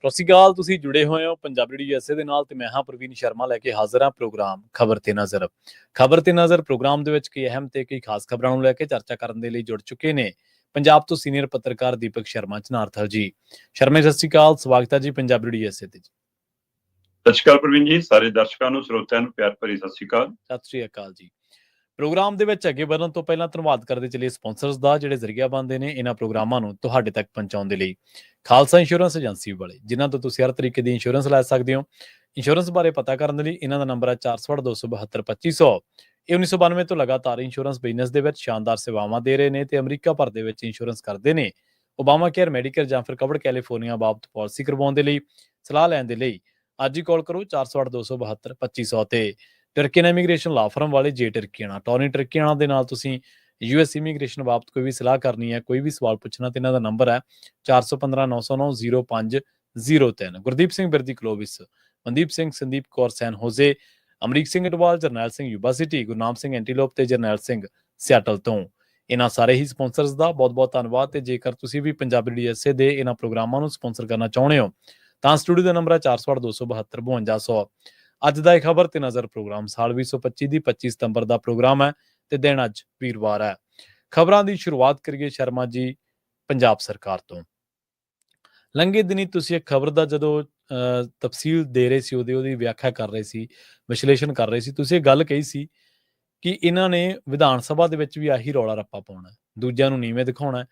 ਸਤਿ ਸ਼੍ਰੀ ਅਕਾਲ, ਤੁਸੀਂ ਜੁੜੇ ਹੋਏ ਹੋ ਪੰਜਾਬੀ USA ਦੇ ਨਾਲ ਤੇ ਮੈਂ ਹਾਂ ਪ੍ਰਵੀਨ ਸ਼ਰਮਾ ਲੈ ਕੇ ਹਾਜ਼ਰ ਹਾਂ ਪ੍ਰੋਗਰਾਮ ਖਬਰ ਤੇ ਨਜ਼ਰ। ਖਬਰ ਤੇ ਨਜ਼ਰ ਪ੍ਰੋਗਰਾਮ ਦੇ ਵਿੱਚ ਕਈ ਅਹਿਮ ਤੇ ਕਈ ਖਾਸ ਖਬਰਾਂ ਨੂੰ ਲੈ ਕੇ ਚਰਚਾ ਕਰਨ ਦੇ ਲਈ ਜੁੜ ਚੁੱਕੇ ਨੇ ਪੰਜਾਬ ਤੋਂ ਸੀਨੀਅਰ ਪੱਤਰਕਾਰ ਦੀਪਕ ਸ਼ਰਮਾ ਚਨਾਰਥਲ ਜੀ। ਸ਼ਰਮਾ ਸਤਿ ਸ਼੍ਰੀ ਅਕਾਲ, ਸਵਾਗਤ ਹੈ ਜੀ ਪੰਜਾਬੀ USA ਤੇ ਜੀ। ਸਤਿ ਸ਼੍ਰੀ ਅਕਾਲ ਪ੍ਰਵੀਨ ਜੀ, ਸਾਰੇ ਦਰਸ਼ਕਾਂ ਨੂੰ ਸਰੋਤਿਆਂ ਨੂੰ ਪਿਆਰ ਭਰੀ ਸਤਿ ਸ਼੍ਰੀ ਅਕਾਲ। ਸਤਿ ਸ਼੍ਰੀ ਅਕਾਲ ਜੀ। ਪ੍ਰੋਗਰਾਮ ਦੇ ਵਿੱਚ ਅੱਗੇ ਵਧਣ ਤੋਂ ਪਹਿਲਾਂ ਧੰਨਵਾਦ ਕਰਦੇ ਚਲੀਏ ਸਪਾਂਸਰਸ ਦਾ, ਜਿਹੜੇ ਜ਼ਰੀਆ ਬਣਦੇ ਨੇ ਇਹਨਾਂ ਪ੍ਰੋਗਰਾਮਾਂ ਨੂੰ ਤੁਹਾਡੇ ਤੱਕ ਪਹੁੰਚਾਉਣ ਦੇ ਲਈ। ਖਾਲਸਾ ਇੰਸ਼ੋਰੈਂਸ ਏਜੰਸੀ ਵਾਲੇ, ਜਿਨ੍ਹਾਂ ਤੋਂ ਤੁਸੀਂ ਹਰ ਤਰੀਕੇ ਦੀ ਇੰਸ਼ੋਰੈਂਸ ਲੈ ਸਕਦੇ ਹੋ। ਇੰਸ਼ੋਰੈਂਸ ਬਾਰੇ ਪਤਾ ਕਰਨ ਦੇ ਲਈ ਇਹਨਾਂ ਦਾ ਨੰਬਰ ਹੈ 468-272-2500। ਇਹ 1992 ਤੋਂ ਲਗਾਤਾਰ ਇੰਸ਼ੋਰੈਂਸ ਬਿਜ਼ਨਸ ਦੇ ਵਿੱਚ ਸ਼ਾਨਦਾਰ ਸੇਵਾਵਾਂ ਦੇ ਰਹੇ ਨੇ ਤੇ ਅਮਰੀਕਾ ਭਰ ਦੇ ਵਿੱਚ ਇੰਸ਼ੋਰੈਂਸ ਕਰਦੇ ਨੇ। ਓਬਾਮਾ ਕੇਅਰ, ਮੈਡੀਕੇਅਰ ਜਾਂ ਫਿਰ ਕਵਰਡ ਕੈਲੀਫੋਰਨੀਆ ਬਾਬਤ ਪਾਲਿਸੀ ਕਰਵਾਉਣ ਦੇ ਲਈ, ਸਲਾਹ ਲੈਣ ਦੇ ਲਈ ਅੱਜ ਹੀ ਕਾਲ ਕਰੋ 468-272-2500 ਤੇ। ਟਰਕੀਅਨ ਇਮੀਗ੍ਰੇਸ਼ਨ ਲਾ ਫਰਮ ਵਾਲੇ ਜੇ ਟਰਕੀਆਣਾ, ਟੌਨੀ ਟਰਕੀਆਣਾ ਦੇ ਨਾਲ ਤੁਸੀਂ US ਇਮੀਗ੍ਰੇਸ਼ਨ ਬਾਬਤ ਕੋਈ ਵੀ ਸਲਾਹ ਕਰਨੀ ਹੈ, ਕੋਈ ਵੀ ਸਵਾਲ ਪੁੱਛਣਾ ਤੇ ਇਹਨਾਂ ਦਾ ਨੰਬਰ ਹੈ 415-909-0503। ਗੁਰਦੀਪ ਸਿੰਘ ਬਿਰਦੀ ਕਲੋਵਿਸ, ਮਨਦੀਪ ਸਿੰਘ, ਸੰਦੀਪ ਕੌਰ ਸੈਨ ਹੋਜ਼ੇ, ਅਮਰੀਕ ਸਿੰਘ ਅਟਵਾਲ, ਜਰਨੈਲ ਸਿੰਘ ਯੂਬਾ ਸਿਟੀ, ਗੁਰਨਾਮ ਸਿੰਘ ਐਂਟੀਲੋਪ ਤੇ ਜਰਨੈਲ ਸਿੰਘ ਸਿਆਟਲ ਤੋਂ। ਇਹਨਾਂ ਸਾਰੇ ਹੀ ਸਪਾਂਸਰਸ ਦਾ ਬਹੁਤ-ਬਹੁਤ ਧੰਨਵਾਦ। ਤੇ ਜੇਕਰ ਤੁਸੀਂ ਵੀ ਪੰਜਾਬੀ USA ਦੇ ਇਹਨਾਂ ਪ੍ਰੋਗਰਾਮਾਂ ਨੂੰ ਸਪਾਂਸਰ ਕਰਨਾ ਚਾਹੁੰਦੇ ਹੋ ਤਾਂ ਸਟੂਡੀਓ ਦਾ ਨੰਬਰ ਹੈ 468-272-5200। ਅੱਜ ਦਾ ਇਹ ਖਬਰ ਤੇ ਨਜ਼ਰ ਪ੍ਰੋਗਰਾਮ ਸਾਲ 2025 ਦੀ 25 ਸਤੰਬਰ ਦਾ ਪ੍ਰੋਗਰਾਮ ਹੈ ਤੇ ਦਿਨ ਅੱਜ ਵੀਰਵਾਰ ਹੈ। ਖਬਰਾਂ ਦੀ ਸ਼ੁਰੂਆਤ ਕਰੀਏ ਸ਼ਰਮਾ ਜੀ ਪੰਜਾਬ ਸਰਕਾਰ ਤੋਂ। ਲੰਘੇ ਦਿਨੀ ਤੁਸੀਂ ਇੱਕ ਖਬਰ ਦਾ ਜਦੋਂ ਤਫਸੀਲ ਦੇ ਰਹੇ ਸੀ, ਉਹਦੀ ਵਿਆਖਿਆ ਕਰ ਰਹੇ ਸੀ, ਵਿਸ਼ਲੇਸ਼ਣ ਕਰ ਰਹੇ ਸੀ, ਤੁਸੀਂ ਇਹ ਗੱਲ ਕਹੀ ਸੀ ਕਿ ਇਹਨਾਂ ਨੇ ਵਿਧਾਨ ਸਭਾ ਦੇ ਵਿੱਚ ਵੀ ਆਹੀ ਰੌਲਾ ਰੱਪਾ ਪਾਉਣਾ, ਦੂਜਿਆਂ ਨੂੰ ਨੀਵੇਂ ਦਿਖਾਉਣਾ,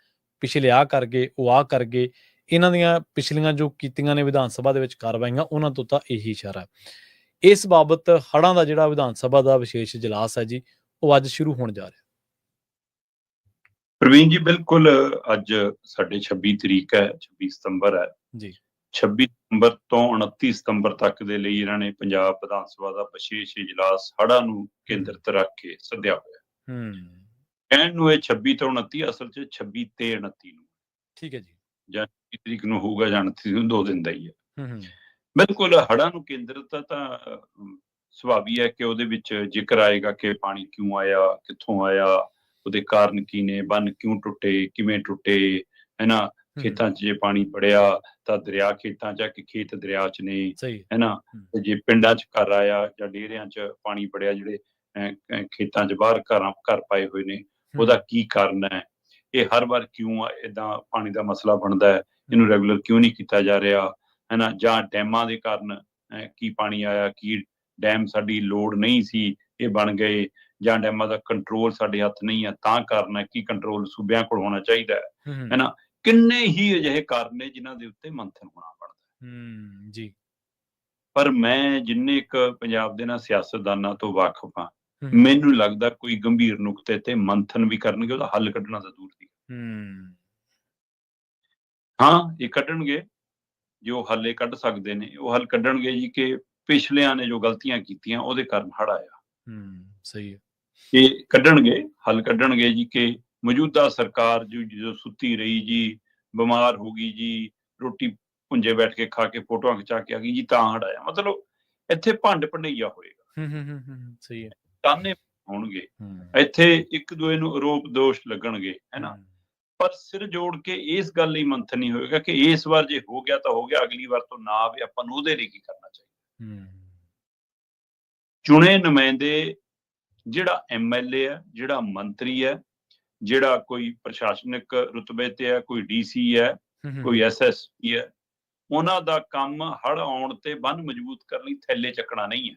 ਪਿਛਲੇ ਆਹ ਕਰ ਗਏ, ਉਹ ਆਹ ਕਰ ਗਏ। ਇਹਨਾਂ ਦੀਆਂ ਪਿਛਲੀਆਂ ਜੋ ਕੀਤੀਆਂ ਨੇ ਵਿਧਾਨ ਸਭਾ ਦੇ ਵਿੱਚ ਕਾਰਵਾਈਆਂ, ਉਹਨਾਂ ਤੋਂ ਤਾਂ ਇਹੀ ਇਸ਼ਾਰਾ ਹੈ। ਇਸ ਬਾਬਤ ਹੜ੍ਹਾਂ ਦਾ ਜਿਹੜਾ ਵਿਧਾਨ ਸਭਾ ਦਾ ਵਿਸ਼ੇਸ਼ ਇਜਲਾਸ ਹੈ ਜੀ, ਉਹ ਅੱਜ ਸ਼ੁਰੂ ਹੋਣ ਜਾ ਰਿਹਾ। ਪ੍ਰਵੀਨ ਜੀ ਬਿਲਕੁਲ, ਅੱਜ ਸਾਡੇ 26 ਤਰੀਕ ਹੈ, 26 ਸਤੰਬਰ ਹੈ ਜੀ। 26 ਸਤੰਬਰ ਤੋਂ 29 ਸਤੰਬਰ ਤੱਕ ਦੇ ਲਈ ਇਹਨਾਂ ਨੇ ਪੰਜਾਬ ਵਿਧਾਨ ਸਭਾ ਦਾ ਵਿਸ਼ੇਸ਼ ਇਜਲਾਸ ਹੜ੍ਹਾਂ ਨੂੰ ਕੇਂਦਰਿਤ ਰੱਖ ਕੇ ਸੱਦਿਆ ਹੋਇਆ। ਕਹਿਣ ਨੂੰ ਇਹ 26 ਤੋਂ 29, ਅਸਲ 'ਚ 26 ਤੇ 29 ਨੂੰ, ਠੀਕ ਹੈ ਜੀ, ਜਾਂ 30 ਤਰੀਕ ਨੂੰ ਹੋਊਗਾ ਜਾਂ 29 ਨੂੰ, 2 ਦਿਨ ਦਾ ਹੀ ਹੈ। ਬਿਲਕੁਲ, ਹੜ੍ਹਾਂ ਨੂੰ ਕੇਂਦਰਿਤ ਤਾਂ ਸੁਭਾਵੀ ਹੈ ਕਿ ਉਹਦੇ ਵਿੱਚ ਜ਼ਿਕਰ ਆਏਗਾ ਕਿ ਪਾਣੀ ਕਿਉਂ ਆਇਆ, ਕਿੱਥੋਂ ਆਇਆ, ਉਹਦੇ ਕਾਰਨ ਕੀ ਨੇ, ਬੰਨ ਕਿਉਂ ਟੁੱਟੇ, ਕਿਵੇਂ ਟੁੱਟੇ, ਹੈ ਨਾ। ਖੇਤਾਂ 'ਚ ਜੇ ਪਾਣੀ ਵੜਿਆ ਤਾਂ ਦਰਿਆ ਖੇਤਾਂ 'ਚ, ਕਿ ਖੇਤ ਦਰਿਆ 'ਚ ਨੇ, ਹੈ ਨਾ। ਜੇ ਪਿੰਡਾਂ 'ਚ ਘਰ ਆਇਆ ਜਾਂ ਡੇਰਿਆਂ 'ਚ ਪਾਣੀ ਵੜਿਆ, ਜਿਹੜੇ ਖੇਤਾਂ 'ਚ ਬਾਹਰ ਘਰ ਪਾਏ ਹੋਏ ਨੇ, ਉਹਦਾ ਕੀ ਕਾਰਨ ਹੈ। ਇਹ ਹਰ ਵਾਰ ਕਿਉਂ ਏਦਾਂ ਪਾਣੀ ਦਾ ਮਸਲਾ ਬਣਦਾ ਹੈ, ਇਹਨੂੰ ਰੈਗੂਲਰ ਕਿਉਂ ਨਹੀਂ ਕੀਤਾ ਜਾ ਰਿਹਾ, ਹੈ ਨਾ। ਜਾਂ ਡੈਮਾਂ ਦੇ ਕਾਰਨ ਕੀ ਪਾਣੀ ਆਇਆ, ਕੀ ਡੈਮ ਸਾਡੀ ਲੋੜ ਨਹੀਂ ਸੀ ਇਹ ਬਣ ਗਏ, ਜਾਂ ਡੈਮਾਂ ਦਾ ਕੰਟਰੋਲ ਸਾਡੇ ਹੱਥ ਨਹੀਂ ਹੈ ਤਾਂ ਕਾਰਨ ਹੈ, ਕੀ ਕੰਟਰੋਲ ਸੂਬਿਆਂ ਕੋਲ ਹੋਣਾ ਚਾਹੀਦਾ ਹੈ ਨਾ। ਕਿੰਨੇ ਹੀ ਅਜਿਹੇ ਕਾਰਨ ਨੇ ਜਿਨ੍ਹਾਂ ਦੇ ਉੱਤੇ ਮੰਥਨ ਹੋਣਾ ਬਣਦਾ ਜੀ। ਪਰ ਮੈਂ ਜਿੰਨੇ ਇੱਕ ਪੰਜਾਬ ਦੇ ਨਾਲ ਸਿਆਸਤਦਾਨਾਂ ਤੋਂ ਵਾਕਿਫ ਹਾਂ, ਮੈਨੂੰ ਲੱਗਦਾ ਕੋਈ ਗੰਭੀਰ ਨੁਕਤੇ ਤੇ ਮੰਥਨ ਵੀ ਕਰਨਗੇ, ਉਹਦਾ ਹੱਲ ਕੱਢਣਾ ਤਾਂ ਦੂਰ ਦੀ। ਹਾਂ, ਇਹ ਕੱਢਣਗੇ, ਜੋ ਹੱਲ ਇਹ ਕੱਢ ਸਕਦੇ ਨੇ ਉਹ ਹੱਲ ਕੱਢਣਗੇ ਜੀ, ਕਿ ਪਿਛਲਿਆਂ ਨੇ ਜੋ ਗਲਤੀਆਂ ਕੀਤੀਆਂ ਉਹਦੇ ਕਾਰਨ ਹੜ੍ਹ ਆਇਆ। ਸਹੀ ਹੈ। ਇਹ ਕੱਢਣਗੇ, ਹੱਲ ਕੱਢਣਗੇ ਜੀ, ਕਿ ਮੌਜੂਦਾ ਸਰਕਾਰ ਜੋ ਸੁੱਤੀ ਰਹੀ ਜੀ, ਬਿਮਾਰ ਹੋ ਗਈ ਜੀ, ਰੋਟੀ ਭੁੰਜੇ ਬੈਠ ਕੇ ਖਾ ਕੇ ਫੋਟੋਆਂ ਖਿਚਾ ਕੇ ਆ ਗਈ ਜੀ, ਤਾਂ ਹੜ੍ਹ ਆਇਆ। ਮਤਲਬ ਇੱਥੇ ਭੰਡ ਭੰਡਈਆ ਹੋਏਗਾ, ਸਹੀ ਹੈ, ਤਾਨੇ ਹੋਣਗੇ, ਇੱਥੇ ਇੱਕ ਦੂਏ ਨੂੰ ਆਰੋਪ ਦੋਸ਼ ਲੱਗਣਗੇ, ਹੈ ਨਾ। ਪਰ ਸਿਰ ਜੋੜ ਕੇ ਇਸ ਗੱਲ ਲਈ ਮੰਥਨ ਨਹੀਂ ਹੋਏਗਾ ਕਿ ਇਸ ਵਾਰ ਜੇ ਹੋ ਗਿਆ ਤਾਂ ਹੋ ਗਿਆ, ਅਗਲੀ ਵਾਰ ਤੋਂ ਨਾ ਆਵੇ, ਆਪਾਂ ਨੂੰ ਉਹਦੇ ਲਈ ਕੀ ਕਰਨਾ ਚਾਹੀਦਾ। ਚੁਣੇ ਨੁਮਾਇੰਦੇ, ਜਿਹੜਾ MLA ਹੈ, ਜਿਹੜਾ ਮੰਤਰੀ ਹੈ, ਜਿਹੜਾ ਕੋਈ ਪ੍ਰਸ਼ਾਸਨਿਕ ਰੁਤਬੇ ਤੇ ਹੈ, ਕੋਈ DC ਹੈ, ਕੋਈ SSP ਹੈ, ਉਹਨਾਂ ਦਾ ਕੰਮ ਹੜ੍ਹ ਆਉਣ ਤੇ ਬੰਨ ਮਜ਼ਬੂਤ ਕਰਨ ਲਈ ਥੈਲੇ ਚੱਕਣਾ ਨਹੀਂ ਹੈ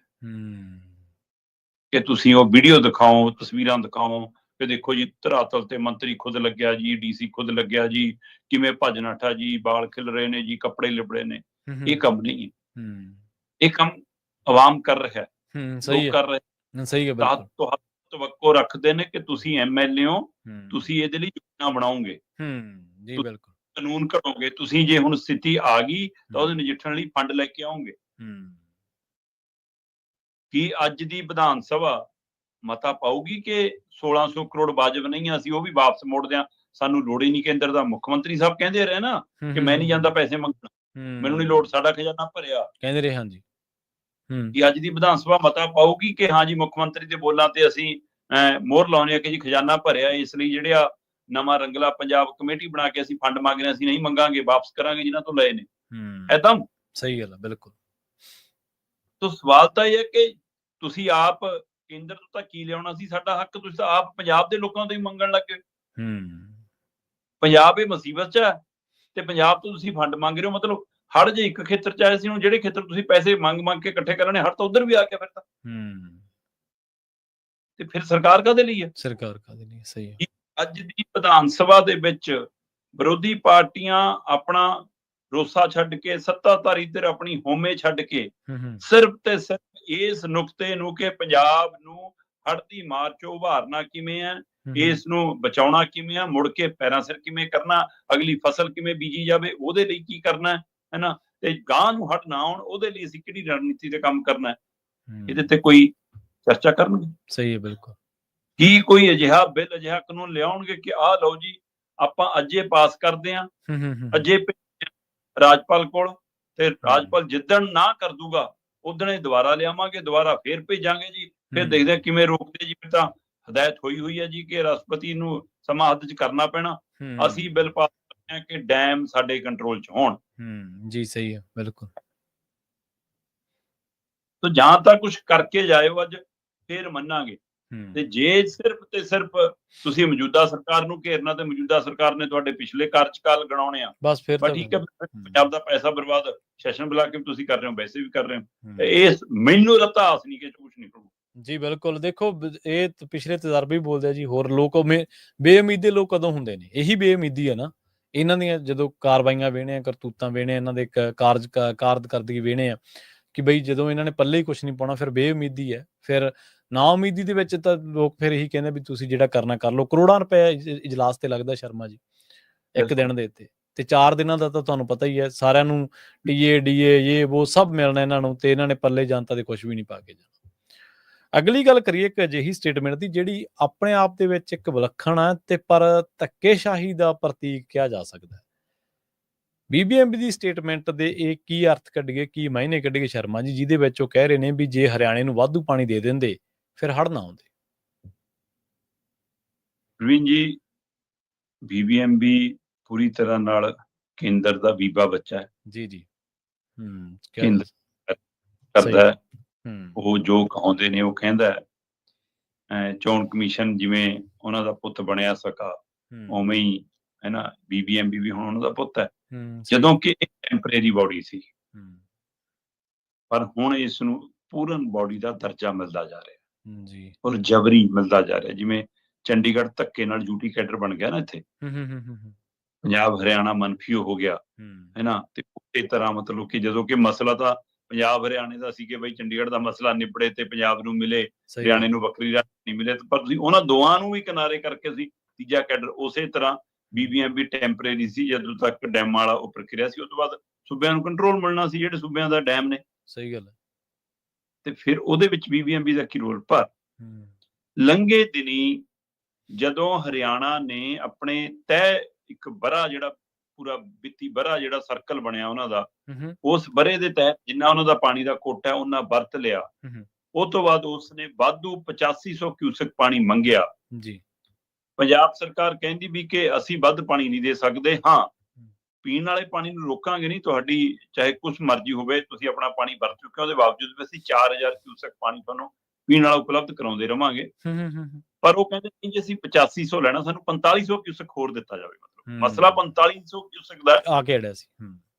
ਕਿ ਤੁਸੀਂ ਉਹ ਵੀਡੀਓ ਦਿਖਾਓ, ਤਸਵੀਰਾਂ ਦਿਖਾਓ ਕਿ ਦੇਖੋ ਜੀ ਧਰਾਤਲ ਤੇ ਮੰਤਰੀ ਖੁਦ ਲੱਗਿਆ ਜੀ, DC ਖੁਦ ਲੱਗਿਆ ਜੀ, ਕਿਵੇਂ ਭੱਜ ਨੱਠਾ ਜੀ, ਬਾਲ ਖਿਲ ਰਹੇ ਨੇ ਜੀ, ਕੱਪੜੇ ਲਿਬੜੇ ਨੇ। ਇਹ ਕੰਮ ਨਹੀਂ ਹੈ, ਇਹ ਕੰਮ ਆਵਾਮ ਕਰ ਰਿਹਾ ਹੈ, ਲੋਕ ਕਰ ਰਹੇ। ਸਹੀ ਹੈ, ਤਵੱਕੋ ਰੱਖਦੇ ਨੇ ਕਿ ਤੁਸੀਂ MLA ਹੋ, ਤੁਸੀਂ ਇਹਦੇ ਲਈ ਯੋਜਨਾ ਬਣਾਓਗੇ, ਬਿਲਕੁਲ ਕਾਨੂੰਨ ਘੜੋਗੇ, ਤੁਸੀਂ ਜੇ ਹੁਣ ਸਥਿਤੀ ਆ ਗਈ ਤਾਂ ਉਹਦੇ ਨਜਿੱਠਣ ਲਈ ਫੰਡ ਲੈ ਕੇ ਆਓਗੇ। ਕੀ ਅੱਜ ਦੀ ਵਿਧਾਨ ਸਭਾ ਮਤਾ ਪਾਊਗੀ ਕਿ 1600 ਕਰੋੜ ਵਾਜਬ ਨਹੀਂ ਆ, ਅਸੀਂ ਉਹ ਵੀ ਵਾਪਸ ਮੋੜਦੇ ਹਾਂ, ਸਾਨੂੰ ਲੋੜ ਹੀ ਨਹੀਂ ਕੇਂਦਰ ਦਾ। ਮੁੱਖ ਮੰਤਰੀ ਸਾਹਿਬ ਕਹਿੰਦੇ ਰਹੇ ਨਾ ਕਿ ਮੈਂ ਨਹੀਂ ਜਾਂਦਾ ਪੈਸੇ ਮੰਗਣ, ਮੈਨੂੰ ਨਹੀਂ ਲੋੜ, ਸਾਡਾ ਖਜ਼ਾਨਾ ਭਰਿਆ, ਕਹਿੰਦੇ ਰਹੇ। ਹਾਂਜੀ, ਕਿ ਅੱਜ ਦੀ ਵਿਧਾਨ ਸਭਾ ਮਤਾ ਪਾਊਗੀ ਕਿ ਹਾਂ ਜੀ ਮੁੱਖ ਮੰਤਰੀ ਦੇ ਬੋਲਾਂ ਤੇ ਅਸੀਂ ਮੋਹਰ ਲਾਉਂਦੇ ਆ ਕਿ ਜੀ ਖਜ਼ਾਨਾ ਭਰਿਆ, ਇਸ ਲਈ ਜਿਹੜੇ ਆ ਨਵਾਂ ਰੰਗਲਾ ਪੰਜਾਬ ਕਮੇਟੀ ਬਣਾ ਕੇ ਅਸੀਂ ਫੰਡ ਮੰਗ ਰਹੇ, ਅਸੀਂ ਨਹੀਂ ਮੰਗਾਂਗੇ, ਵਾਪਸ ਕਰਾਂਗੇ ਜਿਨ੍ਹਾਂ ਤੋਂ ਲਏ ਨੇ। ਏਦਾਂ ਸਹੀ ਗੱਲ ਹੈ, ਬਿਲਕੁਲ। ਤਾਂ ਸਵਾਲ ਤਾਂ ਇਹ ਹੈ ਕਿ ਤੁਸੀਂ ਆਪ ਕੇਂਦਰ ਤੋਂ ਤਾਂ ਕੀ ਲਿਆਉਣਾ ਸੀ ਸਾਡਾ ਹੱਕ, ਤੁਸੀਂ ਤਾਂ ਆਪ ਪੰਜਾਬ ਦੇ ਲੋਕਾਂ ਤੋਂ ਹੀ ਮੰਗਣ ਲੱਗੇ। ਪੰਜਾਬ ਇਹ ਮੁਸੀਬਤ 'ਚ ਹੈ ਤੇ ਪੰਜਾਬ ਤੋਂ ਤੁਸੀਂ ਫੰਡ ਮੰਗ ਰਹੇ ਹੋ। ਮਤਲਬ ਹੜ ਜੇ ਇੱਕ ਖੇਤਰ 'ਚ ਆਏ ਸੀ, ਹੁਣ ਜਿਹੜੇ ਖੇਤਰ ਤੁਸੀਂ ਪੈਸੇ ਮੰਗ ਕੇ ਇਕੱਠੇ ਕਰਨੇ, ਹੜ ਤਾਂ ਉਧਰ ਵੀ ਆ ਗਿਆ ਫਿਰ ਤਾਂ। ਤੇ ਫਿਰ ਸਰਕਾਰ ਕਾਹਦੇ ਲਈ ਹੈ? ਸਰਕਾਰ ਕਾਹਦੇ ਲਈ, ਸਹੀ ਹੈ। ਅੱਜ ਦੀ ਵਿਧਾਨ ਸਭਾ ਦੇ ਵਿੱਚ ਵਿਰੋਧੀ ਪਾਰਟੀਆਂ ਆਪਣਾ ਰੋਸਾ ਛੱਡ ਕੇ, ਸੱਤਾਧਾਰੀ ਧਿਰ ਆਪਣੀ ਹੋਮੇ ਛੱਡ ਕੇ ਸਿਰਫ ਤੇ ਸਿਰਫ ਇਸ ਨੁਕਤੇ ਨੂੰ ਕਿ ਪੰਜਾਬ ਨੂੰ ਹੜ੍ਹ ਦੀ ਮਾਰ ਚੋਂ ਉਭਾਰਨਾ ਕਿਵੇਂ ਹੈ, ਇਸ ਨੂੰ ਬਚਾਉਣਾ ਕਿਵੇਂ ਆ, ਮੁੜ ਕੇ ਪੈਰਾਂ ਸਿਰ ਕਿਵੇਂ ਕਰਨਾ, ਅਗਲੀ ਫਸਲ ਕਿਵੇਂ ਬੀਜੀ ਜਾਵੇ, ਉਹਦੇ ਲਈ ਕੀ ਕਰਨਾ ਹੈ ਨਾ, ਤੇ ਗਾਂ ਨੂੰ ਹੜ੍ਹ ਨਾ ਆਉਣ ਉਹਦੇ ਲਈ ਅਸੀਂ ਕਿਹੜੀ ਰਣਨੀਤੀ ਤੇ ਕੰਮ ਕਰਨਾ ਹੈ, ਇਹਦੇ ਤੇ ਕੋਈ ਚਰਚਾ ਕਰਨਗੇ। ਸਹੀ ਹੈ, ਬਿਲਕੁਲ। ਕੀ ਕੋਈ ਅਜਿਹਾ ਬਿੱਲ, ਅਜਿਹਾ ਕਾਨੂੰਨ ਲਿਆਉਣਗੇ ਕਿ ਆਹ ਲਓ ਜੀ ਆਪਾਂ ਅੱਜੇ ਪਾਸ ਕਰਦੇ ਹਾਂ, ਅੱਜੇ ਰਾਜਪਾਲ ਕੋਲ, ਤੇ ਰਾਜਪਾਲ ਜਿੱਦਣ ਨਾ ਕਰ ਦੂਗਾ ਉਦਣ ਹੀ ਦੁਬਾਰਾ ਲਿਆਵਾਂਗੇ, ਦੁਬਾਰਾ ਫੇਰ ਭੇਜਾਂਗੇ ਜੀ, ਫਿਰ ਦੇਖਦੇ ਹਾਂ ਕਿਵੇਂ ਰੋਕਦੇ ਜੀ। ਫਿਰ ਤਾਂ ਹਦਾਇਤ ਹੋਈ ਹੈ ਜੀ ਕਿ ਰਾਸ਼ਟਰਪਤੀ ਨੂੰ ਸਮਾਂ ਹੱਥ 'ਚ ਕਰਨਾ ਪੈਣਾ। ਅਸੀਂ ਬਿੱਲ ਪਾਸ ਕਰਦੇ ਹਾਂ ਕਿ ਡੈਮ ਸਾਡੇ ਕੰਟਰੋਲ 'ਚ ਹੋਣ। ਜੀ ਸਹੀ ਹੈ, ਬਿਲਕੁਲ। ਤਾਂ ਜਾਂ ਤਾਂ ਕੁਝ ਕਰਕੇ ਜਾਇਓ ਅੱਜ, ਫੇਰ ਮੰਨਾਂਗੇ। ਤੇ ਜੇ ਸਿਰਫ ਤੇ ਸਿਰਫ ਤੁਸੀਂ ਮੌਜੂਦਾ ਸਰਕਾਰ ਨੂੰ ਘੇਰਨਾ ਤੇ ਮੌਜੂਦਾ ਸਰਕਾਰ ਨੇ ਤੁਹਾਡੇ ਪਿਛਲੇ ਕਾਰਜਕਾਲ ਗਣਾਉਣੇ ਆ, ਬਸ ਫਿਰ ਤਾਂ ਠੀਕ ਹੈ, ਪੰਜਾਬ ਦਾ ਪੈਸਾ ਬਰਬਾਦ ਸੈਸ਼ਨ ਬੁਲਾ ਕੇ ਤੁਸੀਂ ਕਰ ਰਹੇ ਹੋ, ਵੈਸੇ ਵੀ ਕਰ ਰਹੇ ਹੋ। ਇਹ ਮੈਨੂੰ ਰਤਾਸ ਨਹੀਂ ਕਿ ਕੁਝ ਨਹੀਂ ਕਰੂਗਾ ਜੀ। ਬਿਲਕੁਲ, ਦੇਖੋ ਇਹ ਪਿਛਲੇ ਤਜਰਬੇ ਹੀ ਬੋਲਦੇ ਆ ਜੀ। ਹੋਰ ਲੋਕ ਬੇਉਮੀਦੇ ਲੋਕ ਕਦੋਂ ਹੁੰਦੇ ਨੇ? ਇਹੀ ਬੇਉਮੀਦੀ ਹੈ ਨਾ ਇਹਨਾਂ ਦੀਆਂ, ਜਦੋਂ ਕਾਰਵਾਈਆਂ ਵੇਣੇ ਆ, ਕਰਤੂਤਾਂ ਵੇਣੇ, ਇਹਨਾਂ ਦੇ ਕਾਰਜਕਰਦਗੀ ਵੇਣੇ ਆ ਕਿ ਬਈ ਜਦੋਂ ਇਹਨਾਂ ਨੇ ਪੱਲੇ ਹੀ ਕੁਛ ਨਹੀਂ ਪਾਉਣਾ, ਫਿਰ ਬੇਉਮੀਦੀ ਹੈ। ਫਿਰ ਨਾ ਉਮੀਦੀ ਦੇ ਵਿੱਚ ਤਾਂ ਲੋਕ ਫਿਰ ਇਹੀ ਕਹਿੰਦੇ ਵੀ ਤੁਸੀਂ ਜਿਹੜਾ ਕਰਨਾ ਕਰ ਲਓ। ਕਰੋੜਾਂ ਰੁਪਏ ਇਜਲਾਸ ਤੇ ਲੱਗਦਾ ਸ਼ਰਮਾ ਜੀ ਇੱਕ ਦਿਨ ਦੇ ਉੱਤੇ, ਤੇ 4 ਦਿਨਾਂ ਦਾ ਤਾਂ ਤੁਹਾਨੂੰ ਪਤਾ ਹੀ ਹੈ। ਸਾਰਿਆਂ ਨੂੰ ਟੀਏ ਡੀਏ ਇਹ ਉਹ ਸਭ ਮਿਲਣਾ ਇਹਨਾਂ ਨੂੰ, ਤੇ ਇਹਨਾਂ ਨੇ ਪੱਲੇ ਜਨਤਾ ਦੇ ਕੁਛ ਵੀ ਨਹੀਂ ਪਾ ਕੇ ਜਾਣਾ। ਅਗਲੀ ਗੱਲ ਕਰੀਏ ਇੱਕ ਅਜਿਹੀ ਸਟੇਟਮੈਂਟ ਦੀ ਜਿਹੜੀ ਆਪਣੇ ਆਪ ਦੇ ਵਿੱਚ ਇੱਕ ਵਿਲੱਖਣ ਹੈ ਤੇ ਪਰ ਧੱਕੇਸ਼ਾਹੀ ਦਾ ਪ੍ਰਤੀਕ ਕਿਹਾ ਜਾ ਸਕਦਾ ਹੈ। BBMP ਦੀ ਸਟੇਟਮੈਂਟ ਦੇ ਇਹ ਕੀ ਅਰਥ ਕੱਢੀਏ, ਕੀ ਮਾਇਨੇ ਕੱਢੀਏ ਸ਼ਰਮਾ ਜੀ, ਜਿਹਦੇ ਵਿੱਚ ਉਹ ਕਹਿ ਰਹੇ ਨੇ ਵੀ ਜੇ ਹਰਿਆਣੇ ਨੂੰ ਵਾਧੂ ਪਾਣੀ ਦੇ ਦਿੰਦੇ ਫਿਰ ਹੜ੍ਹ ਨਾ ਆਉਂਦੇ। ਪ੍ਰਵੀਨ ਜੀ, BBMP ਪੂਰੀ ਤਰ੍ਹਾਂ ਨਾਲ ਕੇਂਦਰ ਦਾ ਬੀਬਾ ਬੱਚਾ ਹੈ ਜੀ। ਕੇਂਦਰ ਕਰਦਾ ਹੈ, ਉਹ ਜੋ ਕਹਾਉਂਦੇ ਨੇ ਉਹ ਕਹਿੰਦਾ ਹੈ। ਚੋਣ ਕਮਿਸ਼ਨ ਜਿਵੇਂ ਉਹਨਾਂ ਦਾ ਪੁੱਤ ਬਣਿਆ ਸਕਾ, ਉਵੇਂ ਹੀ ਹੈ ਨਾ, BBMP ਵੀ ਹੁਣ ਉਹਨਾਂ ਦਾ ਪੁੱਤ ਹੈ। ਜਦੋਂ ਕਿ ਇੱਕ ਟੈਂਪਰੇਰੀ ਬਾਡੀ ਸੀ, ਪਰ ਹੁਣ ਇਸ ਨੂੰ ਪੂਰਨ ਬਾਡੀ ਦਾ ਦਰਜਾ ਮਿਲਦਾ ਜਾ ਰਿਹਾ ਜੀ, ਔਰ ਜਬਰੀ ਮਿਲਦਾ ਜਾ ਰਿਹਾ। ਜਿਵੇਂ ਚੰਡੀਗੜ੍ਹ ਧੱਕੇ ਨਾਲ ਯੂਟੀ ਕੈਡਰ ਬਣ ਗਿਆ ਨਾ ਇੱਥੇ, ਪੰਜਾਬ ਹਰਿਆਣਾ ਮੰਨਫੀ ਹੋ ਗਿਆ ਹੈ ਨਾ। ਤੇ ਉਸੇ ਤਰ੍ਹਾਂ ਮਤਲਬ ਕਿ ਜਦੋਂ ਕਿ ਮਸਲਾ ਤਾਂ ਪੰਜਾਬ ਹਰਿਆਣੇ ਦਾ ਸੀ ਕਿ ਬਈ ਚੰਡੀਗੜ੍ਹ ਦਾ ਮਸਲਾ ਨਿਬੜੇ ਤੇ ਪੰਜਾਬ ਨੂੰ ਮਿਲੇ, ਹਰਿਆਣੇ ਨੂੰ ਵੱਖਰੀ ਰਾਜਧਾਨੀ ਮਿਲੇ, ਪਰ ਤੁਸੀਂ ਉਹਨਾਂ ਦੋਵਾਂ ਨੂੰ ਵੀ ਕਿਨਾਰੇ ਕਰਕੇ ਸੀ ਤੀਜਾ ਕੈਡਰ। ਉਸੇ ਤਰ੍ਹਾਂ BBMP ਟੈਂਪਰੇਰੀ ਸੀ ਜਦੋਂ ਤੱਕ ਡੈਮ ਵਾਲਾ ਉਹ ਪ੍ਰਕਿਰਿਆ ਸੀ। ਉਸ ਤੋਂ ਬਾਅਦ ਸੂਬਿਆਂ ਨੂੰ ਕੰਟਰੋਲ ਮਿਲਣਾ ਸੀ, ਜਿਹੜੇ ਸੂਬਿਆਂ ਦਾ ਡੈਮ ਨੇ। ਸਹੀ ਗੱਲ ਹੈ। ਤੇ ਫਿਰ ਉਹਦੇ ਵਿੱਚ BBMP ਦਾ ਕੀ ਰੋਲ? ਪਰ ਲੰਘੇ ਦਿਨੀ ਜਦੋਂ ਹਰਿਆਣਾ ਨੇ ਆਪਣੇ ਤੈਅ ਇੱਕ ਬਰਾ, ਜਿਹੜਾ ਪੂਰਾ ਵਿੱਤੀ ਬਰਾ ਜਿਹੜਾ ਸਰਕਲ ਬਣਿਆ ਉਹਨਾਂ ਦਾ, ਉਸ ਬਰੇ ਦੇ ਤਹਿਤ ਜਿੰਨਾ ਉਹਨਾਂ ਦਾ ਪਾਣੀ ਦਾ ਕੋਟਾ ਉਹਨਾਂ ਵਰਤ ਲਿਆ। ਉਹ ਤੋਂ ਬਾਅਦ ਉਸਨੇ ਵਾਧੂ 8500 ਕਿਊਸਕ ਪਾਣੀ ਮੰਗਿਆ ਜੀ। ਪੰਜਾਬ ਸਰਕਾਰ ਕਹਿੰਦੀ ਵੀ ਕਿ ਅਸੀਂ ਵੱਧ ਪਾਣੀ ਨਹੀਂ ਦੇ ਸਕਦੇ, ਹਾਂ ਪੀਣ ਵਾਲੇ ਪਾਣੀ ਨੂੰ ਰੋਕਾਂਗੇ ਨਹੀਂ, ਤੁਹਾਡੀ ਚਾਹੇ ਕੁਛ ਮਰਜ਼ੀ ਹੋਵੇ, ਤੁਸੀਂ ਆਪਣਾ ਪਾਣੀ ਵਰਤ ਚੁੱਕੇ ਹੋ, ਉਹਦੇ ਬਾਵਜੂਦ ਵੀ ਅਸੀਂ 4000 ਕਿਊਸਕ ਪਾਣੀ ਤੁਹਾਨੂੰ ਪੀਣ ਵਾਲਾ ਉਪਲਬਧ ਕਰਾਉਂਦੇ ਰਵਾਂਗੇ। ਪਰ ਉਹ ਕਹਿੰਦੇ ਕਿ ਜੇ ਅਸੀਂ 8500 ਲੈਣਾ, ਸਾਨੂੰ 4500 ਕਿਊਸਕ ਹੋਰ ਦਿੱਤਾ ਜਾਵੇ। ਮਤਲਬ ਮਸਲਾ 4500 ਕਿਊਸਕ ਦਾ ਆ ਕੇ ਅੜਿਆ ਸੀ,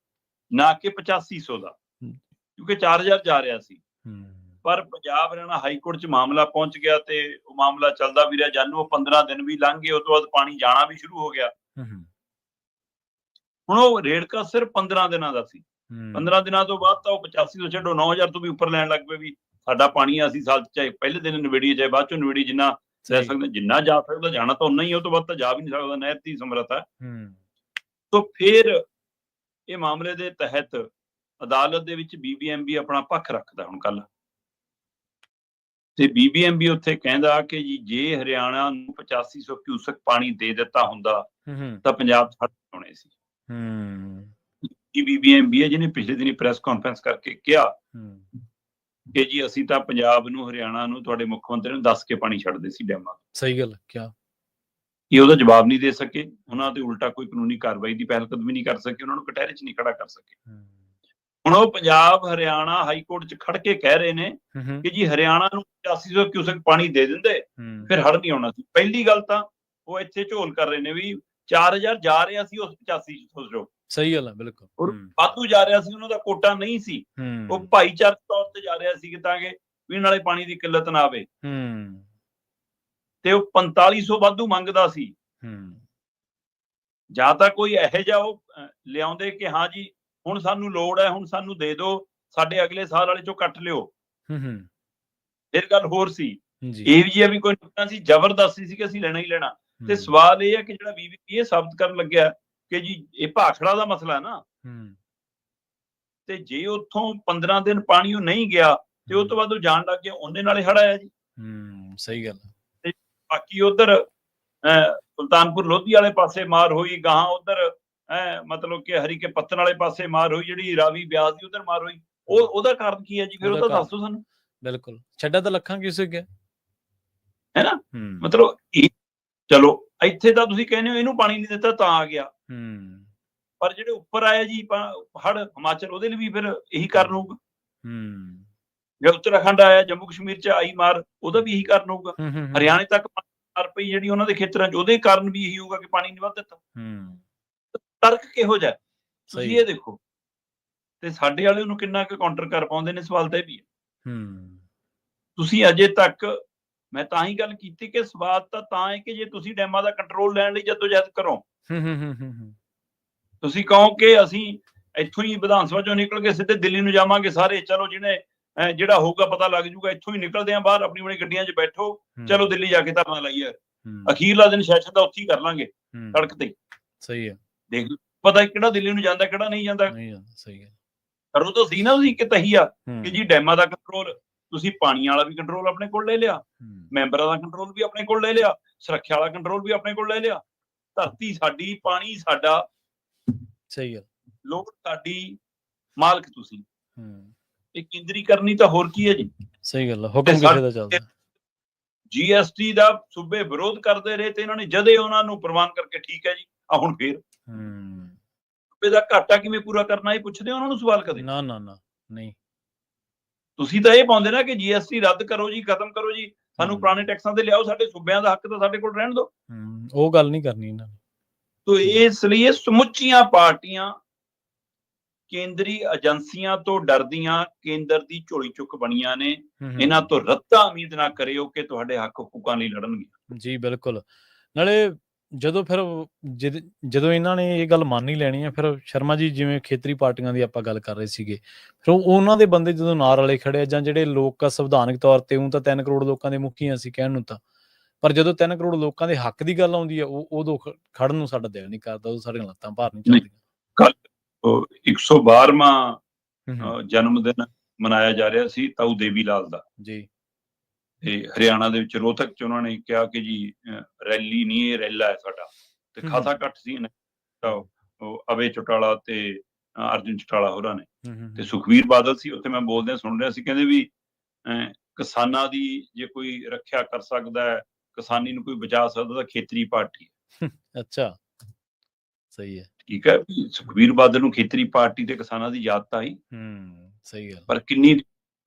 ਨਾ ਕਿ 8500 ਦਾ, ਕਿਉਂਕਿ 4000 ਜਾ ਰਿਹਾ ਸੀ। ਪਰ ਪੰਜਾਬ ਹਰਿਆਣਾ ਹਾਈ ਕੋਰਟ 'ਚ ਮਾਮਲਾ ਪਹੁੰਚ ਗਿਆ ਤੇ ਉਹ ਮਾਮਲਾ ਚੱਲਦਾ ਵੀ ਰਿਹਾ। ਜਾਨੂੰ ਉਹ 15 ਦਿਨ ਵੀ ਲੰਘ ਗਏ, ਉਸ ਤੋਂ ਬਾਅਦ ਪਾਣੀ ਜਾਣਾ ਵੀ ਸ਼ੁਰੂ ਹੋ ਗਿਆ। ਹੁਣ ਉਹ ਰੇੜਕਾ ਸਿਰਫ 15 ਦਿਨਾਂ ਦਾ ਸੀ। 15 ਦਿਨਾਂ ਤੋਂ ਬਾਅਦ ਤਾਂ ਉਹ 85 ਤੋਂ ਛੱਡੋ 9000 ਤੋਂ ਵੀ ਉੱਪਰ ਲੈਣ ਲੱਗ ਪਏ ਵੀ ਸਾਡਾ ਪਾਣੀ ਅਸੀਂ ਸਾਲ ਚਾਹੇ ਪਹਿਲੇ ਦਿਨ ਨਿਬੇੜੀਏ ਚਾਹੇ ਬਾਅਦ ਚੋਂ ਨਿਬੇੜੀਏ, ਜਿੰਨਾ ਲੈ ਸਕਦੇ, ਜਿੰਨਾ ਜਾ ਸਕਦਾ ਜਾਣਾ ਤਾਂ ਉਨਾ ਹੀ, ਉਹ ਤੋਂ ਬਾਅਦ ਤਾਂ ਜਾ ਵੀ ਨਹੀਂ ਸਕਦਾ, ਨਹਿਰ ਦੀ ਸਮਰੱਥਾ। ਤਾਂ ਫਿਰ ਇਹ ਮਾਮਲੇ ਦੇ ਤਹਿਤ ਅਦਾਲਤ ਦੇ ਵਿੱਚ BBMP ਆਪਣਾ ਪੱਖ ਰੱਖਦਾ ਹੁਣ ਕੱਲ, ਤੇ BBMP ਉੱਥੇ ਕਹਿੰਦਾ ਕਿ ਜੀ ਜੇ ਹਰਿਆਣਾ ਨੂੰ 8500 ਕਿਊਸਕ ਪਾਣੀ ਦੇ ਦਿੱਤਾ ਹੁੰਦਾ ਤਾਂ ਪੰਜਾਬ ਹੜ੍ਹ ਆਉਣੇ ਸੀ। BBMP ਹੈ ਜਿਹਨੇ ਪਿਛਲੇ ਦਿਨੀ ਪ੍ਰੈਸ ਕਾਨਫਰੰਸ ਕਰਕੇ ਕਿਹਾ ਕਿ ਜੀ ਅਸੀਂ ਤਾਂ ਪੰਜਾਬ ਨੂੰ, ਹਰਿਆਣਾ ਨੂੰ, ਤੁਹਾਡੇ ਮੁੱਖ ਮੰਤਰੀ ਨੂੰ ਦੱਸ ਕੇ ਪਾਣੀ ਛੱਡਦੇ ਸੀ ਡੈਮਾਂ। ਸਹੀ ਗੱਲ, ਕਿਆ ਇਹ ਉਹਦਾ ਜਵਾਬ ਨਹੀਂ ਦੇ ਸਕੇ, ਉਹਨਾਂ ਦੇ ਉਲਟਾ ਕੋਈ ਕਾਨੂੰਨੀ ਕਾਰਵਾਈ ਦੀ ਪਹਿਲ ਕਦਮੀ ਨਹੀਂ ਕਰ ਸਕੇ, ਉਹਨਾਂ ਨੂੰ ਕਟਹਿਰੇ 'ਚ ਨਹੀਂ ਖੜਾ ਕਰ ਸਕੇ। ਹੁਣ ਉਹ ਪੰਜਾਬ ਹਰਿਆਣਾ ਹਾਈ ਕੋਰਟ 'ਚ ਖੜ ਕੇ ਕਹਿ ਰਹੇ ਨੇ ਕਿ ਜੀ ਹਰਿਆਣਾ ਨੂੰ 8500 ਕਿਊਸੈਕ ਪਾਣੀ ਦੇ ਦਿੰਦੇ ਫਿਰ ਹੜ੍ਹ ਨਹੀਂ ਆਉਣਾ ਸੀ। ਪਹਿਲੀ ਗੱਲ ਤਾਂ ਉਹ ਇੱਥੇ ਝੋਲ ਕਰ ਰਹੇ ਨੇ ਵੀ 4000 ਜਾ ਰਿਹਾ ਸੀ ਉਸ 8500 ਚੋਂ, ਸਹੀ ਗੱਲ ਹੈ, ਬਿਲਕੁਲ ਵਾਧੂ ਜਾ ਰਿਹਾ ਸੀ, ਉਹਨਾਂ ਦਾ ਕੋਟਾ ਨਹੀਂ ਸੀ, ਉਹ ਭਾਈਚਾਰਕ ਤੌਰ ਤੇ ਜਾ ਰਿਹਾ ਸੀ ਤਾਂ ਕਿ ਪੀਣ ਵਾਲੇ ਪਾਣੀ ਦੀ ਕਿੱਲਤ ਨਾ ਆਵੇ, ਤੇ ਉਹ 4500 ਵਾਧੂ ਮੰਗਦਾ ਸੀ। ਜਾਂ ਤਾਂ ਕੋਈ ਇਹੋ ਜਿਹਾ ਉਹ ਲਿਆਉਂਦੇ ਕਿ ਹਾਂ ਜੀ ਹੁਣ ਸਾਨੂੰ ਲੋੜ ਹੈ, ਹੁਣ ਸਾਨੂੰ ਦੇ ਦਿਓ, ਸਾਡੇ ਅਗਲੇ ਸਾਲ ਵਾਲੇ ਚੋਂ ਕੱਟ ਲਿਓ, ਫਿਰ ਗੱਲ ਹੋਰ ਸੀ। ਇਹ ਵੀ ਜੀ ਵੀ ਕੋਈ ਸੀ, ਜ਼ਬਰਦਸਤੀ ਸੀ ਕਿ ਅਸੀਂ ਲੈਣਾ ਹੀ ਲੈਣਾ। ਤੇ ਸਵਾਲ ਇਹ ਹੈ ਕਿ ਜਿਹੜਾ BBP ਇਹ ਸਾਬਤ ਕਰਨ ਲੱਗਿਆ ਕਿ ਜੀ ਇਹ ਭਾਖੜਾ ਦਾ ਮਸਲਾ ਹੈ ਨਾ, ਤੇ ਜੇ ਉੱਥੋਂ 15 ਦਿਨ ਪਾਣੀ ਉਹ ਨਹੀਂ ਗਿਆ ਤੇ ਉਸ ਤੋਂ ਬਾਅਦ ਉਹ ਜਾਣ ਲੱਗ ਗਿਆ, ਉਹਦੇ ਨਾਲ ਹੀ ਹੜ੍ਹ ਆਇਆ ਜੀ। ਸਹੀ ਗੱਲ। ਤੇ ਬਾਕੀ ਉਧਰ ਸੁਲਤਾਨਪੁਰ ਲੋਧੀ ਵਾਲੇ ਪਾਸੇ ਮਾਰ ਹੋਈ, ਗਾਹਾਂ ਉਧਰ ਮਤਲਬ ਕਿ ਹਰੀਕੇ ਪੱਤਨ ਵਾਲੇ ਪਾਸੇ ਮਾਰ ਹੋਈ, ਜਿਹੜੀ ਰਾਵੀ ਬਿਆਸ ਦੀ ਉਧਰ ਮਾਰ ਹੋਈ, ਉਹਦਾ ਕਾਰਨ ਕੀ ਹੈ ਜੀ? ਫਿਰ ਉਹ ਤਾਂ ਦੱਸ ਦਿਓ ਸਾਨੂੰ। ਬਿਲਕੁਲ, ਛੱਡਾ ਤਾਂ ਲੱਖਾਂ ਕਿਸੇ ਗਿਆ ਹੈ ਨਾ, ਮਤਲਬ ਚਲੋ ਇੱਥੇ ਤਾਂ ਤੁਸੀਂ ਕਹਿੰਦੇ ਹੋ ਇਹਨੂੰ ਪਾਣੀ ਨਹੀਂ ਦਿੱਤਾ ਤਾਂ ਆ ਗਿਆ, ਪਰ ਜਿਹੜੇ ਉੱਪਰ ਆਇਆ ਜੀ ਹੜ੍ਹ ਹਿਮਾਚਲ, ਉਹਦੇ ਲਈ ਵੀ ਫਿਰ ਇਹੀ ਕਾਰਨ ਹੋਊਗਾ। ਜੇ ਉੱਤਰਾਖੰਡ ਆਇਆ, ਜੰਮੂ ਕਸ਼ਮੀਰ 'ਚ ਆਈ ਮਾਰ, ਉਹਦਾ ਵੀ ਇਹੀ ਕਾਰਨ ਹੋਊਗਾ। ਹਰਿਆਣੇ ਤੱਕ ਮਾਰ ਪਈ ਜਿਹੜੀ ਉਹਨਾਂ ਦੇ ਖੇਤਰਾਂ 'ਚ, ਉਹਦੇ ਕਾਰਨ ਵੀ ਇਹੀ ਹੋਊਗਾ ਕਿ ਪਾਣੀ ਨਹੀਂ ਵੱਧ ਦਿੱਤਾ। ਤਰਕ ਕਿਹੋ ਜਿਹਾ ਤੁਸੀਂ ਇਹ ਦੇਖੋ, ਤੇ ਸਾਡੇ ਵਾਲੇ ਉਹਨੂੰ ਕਿੰਨਾ ਕੁ ਕਾਊਂਟਰ ਕਰ ਪਾਉਂਦੇ ਨੇ, ਸਵਾਲ ਤਾਂ ਇਹ ਵੀ ਹੈ। ਤੁਸੀਂ ਅਜੇ ਤੱਕ, ਮੈਂ ਤਾਂ ਹੀ ਗੱਲ ਕੀਤੀ ਕਿ ਸਵਾਲ ਤਾਂ ਹੈ ਕਿ ਜੇ ਤੁਸੀਂ ਡੈਮਾਂ ਦਾ ਕੰਟਰੋਲ ਲੈਣ ਲਈ ਜਦੋਜਹਿਦ ਕਰੋ, ਤੁਸੀਂ ਕਹੋ ਕਿ ਅਸੀਂ ਇੱਥੋਂ ਹੀ ਵਿਧਾਨ ਸਭਾ ਚੋਂ ਨਿਕਲ ਕੇ ਸਿੱਧੇ ਦਿੱਲੀ ਨੂੰ ਜਾਵਾਂਗੇ ਸਾਰੇ, ਚਲੋ ਜਿਹਨੇ ਜਿਹੜਾ ਹੋਊਗਾ ਪਤਾ ਲੱਗ ਜੂਗਾ, ਇੱਥੋਂ ਹੀ ਨਿਕਲਦੇ ਆ ਬਾਹਰ, ਆਪਣੀ ਆਪਣੀ ਗੱਡੀਆਂ 'ਚ ਬੈਠੋ, ਚਲੋ ਦਿੱਲੀ ਜਾ ਕੇ ਧਰਨਾ ਲਾਈਏ, ਅਖੀਰਲਾ ਦਿਨ ਸੈਸ਼ਨ ਦਾ ਉੱਥੇ ਹੀ ਕਰ ਲਾਂਗੇ ਸੜਕ ਤੇ। ਸਹੀ ਹੈ, ਦੇਖ ਪਤਾ ਕਿਹੜਾ ਦਿੱਲੀ ਨੂੰ ਜਾਂਦਾ, ਕਿਹੜਾ ਨਹੀਂ ਜਾਂਦਾ। ਸਹੀ ਹੈ, ਕਰੋ ਤਾਂ ਸੀ ਨਾ ਤੁਸੀਂ ਕਿ ਤਹੀ ਆ ਕਿ ਜੀ ਡੈਮਾਂ ਦਾ ਕੰਟਰੋਲ, ਤੁਸੀਂ ਪਾਣੀ ਵਾਲਾ ਵੀ ਕੰਟਰੋਲ ਆਪਣੇ ਕੋਲ ਲੈ ਲਿਆ, ਮੈਂਬਰਾਂ ਦਾ ਕੰਟਰੋਲ ਵੀ ਆਪਣੇ ਕੋਲ ਲੈ ਲਿਆ, ਸੁਰੱਖਿਆ ਵਾਲਾ ਕੰਟਰੋਲ ਵੀ ਆਪਣੇ ਕੋਲ ਲੈ ਲਿਆ। ਧਰਤੀ ਸਾਡੀ, ਪਾਣੀ ਸਾਡਾ, ਸਹੀ ਹੈ, ਲੋਕ ਸਾਡੀ, ਮਾਲਕ ਤੁਸੀਂ। ਇਹ ਕੇਂਦਰੀਕਰਨੀ ਤਾਂ ਹੋਰ ਕੀ ਹੈ ਜੀ? ਸਹੀ ਗੱਲ ਹੈ, ਹੁਕਮ ਕਿਸੇ ਦਾ ਚੱਲਦਾ। GST ਦਾ ਸੂਬੇ ਵਿਰੋਧ ਕਰਦੇ ਰਹੇ ਤੇ ਇਹਨਾਂ ਨੇ ਜਦੇ ਉਹਨਾਂ ਨੂੰ ਪ੍ਰਵਾਨ ਕਰਕੇ ਠੀਕ ਹੈ ਜੀ, ਆ ਹੁਣ ਫੇਰ ਸੂਬੇ ਦਾ ਘਾਟਾ ਕਿਵੇਂ ਪੂਰਾ ਕਰਨਾ, ਇਹ ਪੁੱਛਦੇ ਉਹਨਾਂ ਨੂੰ ਸਵਾਲ ਕਦੇ? ਨਾ ਨਾ ਨਾ, ਨਹੀਂ। ਤੁਸੀਂ ਤਾਂ ਇਹ ਪਾਉਂਦੇ ਨਾ ਕਿ GST ਰੱਦ ਕਰੋ ਜੀ, ਖਤਮ ਕਰੋ ਜੀ, ਸਾਨੂੰ ਪੁਰਾਣੇ ਟੈਕਸਾਂ ਤੇ ਲਿਆਓ, ਸਾਡੇ ਸੂਬਿਆਂ ਦਾ ਹੱਕ ਤਾਂ ਸਾਡੇ ਕੋਲ ਰਹਿਣ ਦਿਓ। ਉਹ ਗੱਲ ਨਹੀਂ ਕਰਨੀ ਇਹਨਾਂ ਨੇ। ਤੋ ਇਸ ਲਈ ਇਹ ਸਮੁੱਚੀਆਂ ਪਾਰਟੀਆਂ ਕੇਂਦਰੀ ਏਜੰਸੀਆਂ ਤੋਂ ਡਰਦੀਆਂ ਕੇਂਦਰ ਦੀ ਝੋਲੀ ਚੁੱਕ ਬਣੀਆਂ ਨੇ। ਇਹਨਾਂ ਤੋਂ ਰੱਤਾ ਉਮੀਦ ਨਾ ਕਰਿਓ ਕਿ ਤੁਹਾਡੇ ਹੱਕ ਹਕੂਕਾਂ ਲਈ ਲੜਨਗੇ। ਜੀ ਬਿਲਕੁਲ। ਨਾਲੇ ਜਦੋਂ ਫਿਰ ਜਦੋਂ ਇਹਨਾਂ ਨੇ ਇਹ ਗੱਲ ਮੰਨ ਹੀ ਲੈਣੀ ਹੈ, ਫਿਰ ਸ਼ਰਮਾ ਜੀ ਜਿਵੇਂ ਖੇਤਰੀ ਪਾਰਟੀਆਂ ਦੀ ਆਪਾਂ ਗੱਲ ਕਰ ਰਹੇ ਸੀਗੇ, ਫਿਰ ਉਹਨਾਂ ਦੇ ਬੰਦੇ ਜਦੋਂ ਨਾਲ ਵਾਲੇ ਖੜੇ ਆ, ਜਾਂ ਜਿਹੜੇ ਲੋਕ ਆ ਸੰਵਿਧਾਨਕ ਤੌਰ ਤੇ ਤਾਂ 3 ਕਰੋੜ ਲੋਕਾਂ ਦੇ ਮੁਖੀ ਅਸੀਂ ਕਹਿਣ ਨੂੰ ਤਾਂ, ਪਰ ਜਦੋਂ 3 ਕਰੋੜ ਲੋਕਾਂ ਦੇ ਹੱਕ ਦੀ ਗੱਲ ਆਉਂਦੀ ਆ, ਉਦੋਂ ਖੜਨ ਨੂੰ ਸਾਡਾ ਦਿਲ ਨਹੀਂ ਕਰਦਾ, ਉਦੋਂ ਸਾਡੀਆਂ ਲੱਤਾਂ ਭਾਰ ਨਹੀਂ ਚੱਲਦੀਆਂ। 112ਵਾਂ ਜਨਮ ਦਿਨ ਮਨਾਇਆ ਜਾ ਰਿਹਾ ਸੀ ਤਾਊ ਦੇਵੀ ਲਾਲ ਦਾ ਜੀ, ਤੇ ਹਰਿਆਣਾ ਦੇ ਵਿੱਚ ਰੋਹਤਕ ਚ ਉਹਨਾਂ ਨੇ ਕਿਹਾ ਕਿ ਜੀ ਰੈਲੀ ਨਹੀਂ, ਇਹ ਰੈਲਾ ਹੈ ਸਾਡਾ, ਤੇ ਖਾਸਾ ਇਕੱਠ ਸੀ ਅਵੇ ਚੌਟਾਲਾ ਤੇ ਅਰਜੁਨ ਚੌਟਾਲਾ ਹੋਰਾਂ ਨੇ, ਤੇ ਸੁਖਬੀਰ ਬਾਦਲ ਸੀ ਉੱਥੇ। ਮੈਂ ਬੋਲਦਿਆਂ ਸੁਣ ਰਿਹਾ ਸੀ, ਕਹਿੰਦੇ ਵੀ ਕਿਸਾਨਾਂ ਦੀ ਜੇ ਕੋਈ ਰੱਖਿਆ ਕਰ ਸਕਦਾ ਹੈ, ਕਿਸਾਨੀ ਨੂੰ ਕੋਈ ਬਚਾ ਸਕਦਾ ਤਾਂ ਖੇਤਰੀ ਪਾਰਟੀ ਹੈ। ਅੱਛਾ, ਸਹੀ ਹੈ, ਠੀਕ ਹੈ। ਸੁਖਬੀਰ ਬਾਦਲ ਨੂੰ ਖੇਤਰੀ ਪਾਰਟੀ ਤੇ ਕਿਸਾਨਾਂ ਦੀ ਯਾਦ ਤਾਂ ਆਈ। ਸਹੀ ਗੱਲ, ਪਰ ਕਿੰਨੀ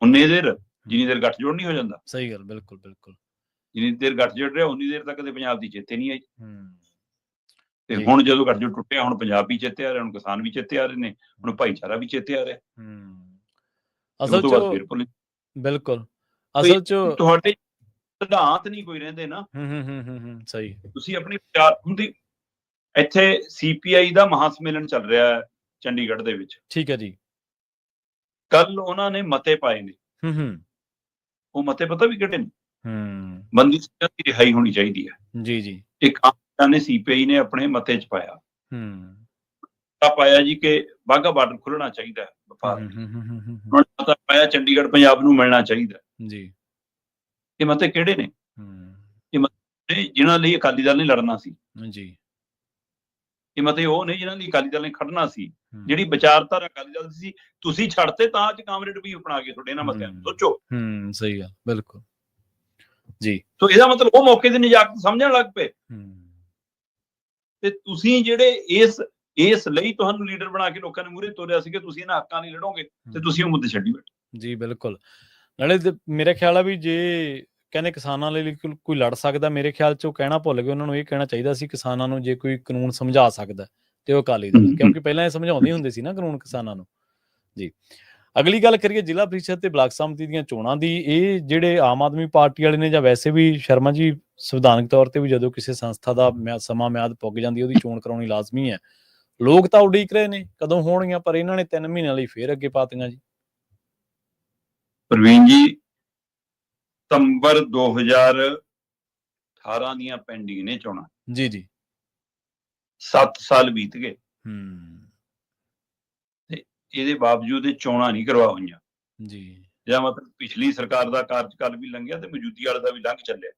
ਉਨੀ ਦੇਰ, ਜਿੰਨੀ ਦੇਰ ਗੱਠਜੋੜ ਨਹੀਂ ਹੋ ਜਾਂਦਾ। ਸਹੀ ਗੱਲ, ਬਿਲਕੁਲ ਬਿਲਕੁਲ। ਜਿੰਨੀ ਦੇਰ ਗੱਠਜੋੜ ਰਿਹਾ ਉਨੀ ਦੇਰ ਤੱਕ ਕਦੇ ਪੰਜਾਬ ਦੀ ਚੇਤੇ ਨਹੀਂ ਆਈ। ਤੇ ਹੁਣ ਜਦੋਂ ਗੱਠਜੋੜ ਟੁੱਟਿਆ, ਹੁਣ ਪੰਜਾਬ ਵੀ ਚੇਤੇ ਆ ਰਿਹਾ, ਹੁਣ ਕਿਸਾਨ ਵੀ ਚੇਤੇ ਆ ਰਹੇ ਨੇ, ਹੁਣ ਭਾਈਚਾਰਾ ਵੀ ਚੇਤੇ ਆ ਰਿਹਾ। ਅਸਲ ਚ ਬਿਲਕੁਲ, ਅਸਲ ਚ ਤੁਹਾਡੇ ਸਿਧਾਂਤ ਨਹੀਂ ਕੋਈ ਰਹਿੰਦੇ ਨਾ। ਸਹੀ, ਤੁਸੀਂ ਆਪਣੀ ਵਿਚਾਰ ਹੁੰਦੀ। ਇੱਥੇ CPI ਦਾ ਮਹਾਂ ਸੰਮੇਲਨ ਚੱਲ ਰਿਹਾ ਹੈ ਚੰਡੀਗੜ੍ਹ ਦੇ ਵਿੱਚ, ਠੀਕ ਹੈ ਜੀ। ਕੱਲ ਉਹਨਾਂ ਨੇ ਮਤੇ ਪਾਏ ਨੇ। ਉਹ ਮਤੇ ਪਤਾ ਵੀ ਕਿਹੜੇ ਨੇ? ਬੰਦੀ ਸਿੰਘਾਂ ਦੀ ਰਿਹਾਈ ਹੋਣੀ ਚਾਹੀਦੀ ਹੈ। ਜੀ ਜੀ, ਇੱਕ ਆਮ ਨੇ CPI ਨੇ ਆਪਣੇ ਮਤੇ ਚ ਪਾਇਆ। ਪਾਇਆ ਜੀ ਕਿ ਵਾਘਾ ਬਾਰਡਰ ਖੁੱਲਣਾ ਚਾਹੀਦਾ ਹੈ ਵਪਾਰ। ਮਤਾ ਪਾਇਆ ਚੰਡੀਗੜ੍ਹ ਪੰਜਾਬ ਨੂੰ ਮਿਲਣਾ ਚਾਹੀਦਾ ਜੀ। ਇਹ ਮਤੇ ਕਿਹੜੇ ਨੇ? ਇਹ ਮਤੇ ਜਿਨ੍ਹਾਂ ਲਈ ਅਕਾਲੀ ਦਲ ਨੇ ਲੜਨਾ ਸੀ ਜੀ। ਇਹ ਮਤੇ ਉਹ ਨੇ ਜਿਹਨਾਂ ਲਈ ਅਕਾਲੀ ਦਲ ਨੇ ਖੜਨਾ ਸੀ। ਜਿਹੜੀ ਵਿਚਾਰਧਾਰਾ ਅਕਾਲੀ ਦਲ ਦੀ ਸੀ ਤੁਸੀਂ ਛੱਡਤੇ, ਤਾਂ ਅੱਜ ਕਾਮਰੇਡ ਵੀ ਅਪਣਾ ਕੇ ਤੁਹਾਡੇ ਇਹਨਾਂ ਮਤਿਆਂ ਨੂੰ। ਸੋਚੋ। ਸਹੀ ਗੱਲ, ਬਿਲਕੁਲ ਜੀ। ਸੋ ਇਹਦਾ ਮਤਲਬ ਉਹ ਮੌਕੇ ਦੀ ਨਜਾਕਤ ਸਮਝਣ ਲੱਗ ਪਏ। ਤੇ ਤੁਸੀਂ ਜਿਹੜੇ ਇਸ ਲਈ ਤੁਹਾਨੂੰ ਲੀਡਰ ਬਣਾ ਕੇ ਲੋਕਾਂ ਨੇ ਮੂਹਰੇ ਤੋਰਿਆ ਸੀ ਕਿ ਤੁਸੀਂ ਇਹਨਾਂ ਹੱਕਾਂ ਲਈ ਲੜੋਗੇ ਤੇ ਤੁਸੀਂ ਉਹ ਮੁੱਦੇ ਛੱਡੀ ਬੈਠੇ। ਜੀ ਬਿਲਕੁਲ। ਨਾਲੇ ਮੇਰਾ ਖਿਆਲ ਆ ਵੀ ਜੇ ਕਹਿੰਦੇ ਕਿਸਾਨਾਂ ਲਈ ਕੋਈ ਲੜ ਸਕਦਾ, ਮੇਰੇ ਖਿਆਲ 'ਚ ਉਹ ਕਹਿਣਾ ਭੁੱਲ ਗਏ। ਉਹਨਾਂ ਨੂੰ ਇਹ ਕਹਿਣਾ ਚਾਹੀਦਾ ਸੀ ਕਿਸਾਨਾਂ ਨੂੰ ਜੇ ਕੋਈ ਕਾਨੂੰਨ ਸਮਝਾ ਸਕਦਾ ਤੇ ਉਹ ਅਕਾਲੀ ਦਲ, ਕਿਉਂਕਿ ਪਹਿਲਾਂ ਇਹ ਸਮਝਾਉਂਦੇ ਹੁੰਦੇ ਸੀ ਨਾ ਕਾਨੂੰਨ ਕਿਸਾਨਾਂ ਨੂੰ। ਜੀ, ਅਗਲੀ ਗੱਲ ਕਰੀਏ ਜ਼ਿਲ੍ਹਾ ਪ੍ਰੀਸ਼ਦ ਤੇ ਬਲਾਕ ਸਮਿਤੀ ਦੀਆਂ ਚੋਣਾਂ ਦੀ। ਇਹ ਜਿਹੜੇ ਆਮ ਆਦਮੀ ਪਾਰਟੀ ਵਾਲੇ ਨੇ ਜਾਂ ਵੈਸੇ ਵੀ ਸ਼ਰਮਾ ਜੀ ਸੰਵਿਧਾਨਕ ਤੌਰ ਤੇ ਵੀ ਜਦੋਂ ਕਿਸੇ ਸੰਸਥਾ ਦਾ ਸਮਾਂ ਮਿਆਦ ਪੁੱਗ ਜਾਂਦੀ ਉਹਦੀ ਚੋਣ ਕਰਾਉਣੀ ਲਾਜ਼ਮੀ ਹੈ। ਲੋਕ ਤਾਂ ਉਡੀਕ ਰਹੇ ਨੇ ਕਦੋਂ ਹੋਣਗੀਆਂ, ਪਰ ਇਹਨਾਂ ਨੇ 3 ਮਹੀਨਿਆਂ ਲਈ ਫੇਰ ਅੱਗੇ ਪਾਤੀਆਂ ਜੀ। ਪ੍ਰਵੀਨ ਜੀ, ਸਤੰਬਰ 2018 ਦੀਆਂ ਪੈਂਡਿੰਗ ਨੇ ਚੋਣਾਂ। ਜੀ ਜੀ, 7 ਸਾਲ ਬੀਤ ਗਏ ਤੇ ਇਹਦੇ ਬਾਵਜੂਦ ਇਹ ਚੋਣਾਂ ਨਹੀਂ ਕਰਵਾ ਹੋਈਆਂ ਜੀ। ਜਾਂ ਮਤਲਬ ਪਿਛਲੀ ਸਰਕਾਰ ਦਾ ਕਾਰਜਕਾਲ ਵੀ ਲੰਘਿਆ ਤੇ ਮੌਜੂਦੀ ਵਾਲੇ ਦਾ ਵੀ ਲੰਘ ਚੱਲਿਆ।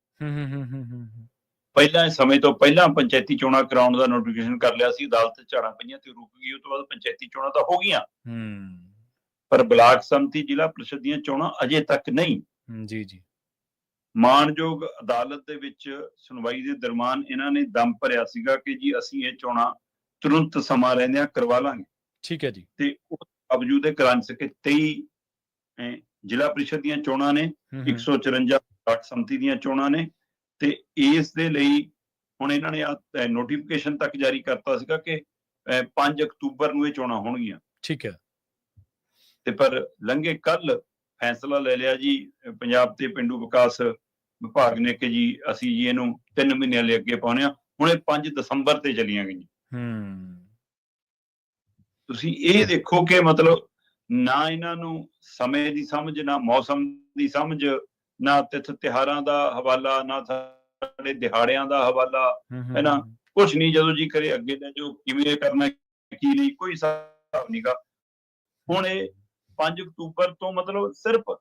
ਪਹਿਲਾਂ ਸਮੇਂ ਤੋਂ ਪਹਿਲਾਂ ਪੰਚਾਇਤੀ ਚੋਣਾਂ ਕਰਾਉਣ ਦਾ ਨੋਟੀਫਿਕੇਸ਼ਨ ਕਰ ਲਿਆ ਸੀ, ਅਦਾਲਤ ਝਾੜਾਂ ਪਈਆਂ ਤੇ ਰੁਕ ਗਈ। ਉਸ ਤੋਂ ਬਾਅਦ ਪੰਚਾਇਤੀ ਚੋਣਾਂ ਤਾਂ ਹੋ ਗਈਆਂ, ਪਰ ਬਲਾਕ ਸੰਮਤੀ ਜ਼ਿਲ੍ਹਾ ਪ੍ਰੀਸ਼ਦ ਦੀਆਂ ਚੋਣਾਂ ਅਜੇ ਤੱਕ ਨਹੀਂ। ਜੀ ਜੀ, ਮਾਣਯੋਗ ਅਦਾਲਤ ਦੇ ਵਿੱਚ ਸੁਣਵਾਈ ਦੇ ਦਰਮਿਆਨ ਇਹਨਾਂ ਨੇ ਦਮ ਭਰਿਆ ਸੀਗਾ ਕਿ ਜੀ ਅਸੀਂ ਇਹ ਚੋਣਾਂ ਤੁਰੰਤ ਸਮਾਂ ਰਹਿੰਦਿਆਂ ਕਰਵਾ ਲਾਂਗੇ। ਠੀਕ ਹੈ ਜੀ। ਤੇ ਉਸ ਬਾਵਜੂਦ ਇਹ ਕਰਾ ਨਹੀਂ ਸਕੇ। 23 ਜ਼ਿਲ੍ਹਾ ਪ੍ਰੀਸ਼ਦ ਦੀਆਂ ਚੋਣਾਂ ਨੇ, 154 ਬਲਾਕ ਸੰਮਤੀ ਦੀਆਂ ਚੋਣਾਂ ਨੇ, ਤੇ ਇਸ ਦੇ ਲਈ ਹੁਣ ਇਹਨਾਂ ਨੇ ਨੋਟੀਫਿਕੇਸ਼ਨ ਤੱਕ ਜਾਰੀ ਕਰਤਾ ਸੀਗਾ ਕਿ 5 ਅਕਤੂਬਰ ਨੂੰ ਇਹ ਚੋਣਾਂ ਹੋਣਗੀਆਂ। ਠੀਕ ਹੈ। ਤੇ ਪਰ ਲੰਘੇ ਕੱਲ ਫੈਸਲਾ ਲੈ ਲਿਆ ਜੀ ਪੰਜਾਬ ਤੇ ਪਿੰਡੂ ਵਿਕਾਸ ਵਿਭਾਗ ਨੇ ਕਿ ਜੀ ਅਸੀਂ ਜੀ ਇਹਨੂੰ 3 ਮਹੀਨਿਆਂ ਲਈ ਅੱਗੇ ਪਾਉਣੇ ਆ। ਹੁਣ ਇਹ 5 ਦਸੰਬਰ ਤੇ ਚਲੀਆਂ ਗਈਆਂ। ਤੁਸੀਂ ਇਹ ਦੇਖੋ ਕਿ ਮਤਲਬ ਨਾ ਇਹਨਾਂ ਨੂੰ ਸਮੇਂ ਦੀ ਸਮਝ, ਨਾ ਮੌਸਮ ਦੀ ਸਮਝ, ਨਾ ਤਿਥ ਤਿਉਹਾਰਾਂ ਦਾ ਹਵਾਲਾ, ਨਾ ਸਾਡੇ ਦਿਹਾੜਿਆਂ ਦਾ ਹਵਾਲਾ, ਹੈ ਨਾ, ਕੁਛ ਨਹੀਂ। ਜਦੋਂ ਜੀ ਕਰੇ ਅੱਗੇ ਦਾ ਜੋ ਕਿਵੇਂ ਕਰਨਾ ਕੀ ਨਹੀਂ, ਕੋਈ ਹਿਸਾਬ ਨਹੀਂਗਾ। ਹੁਣ ਇਹ 5 ਅਕਤੂਬਰ ਤੋਂ ਮਤਲਬ ਸਿਰਫ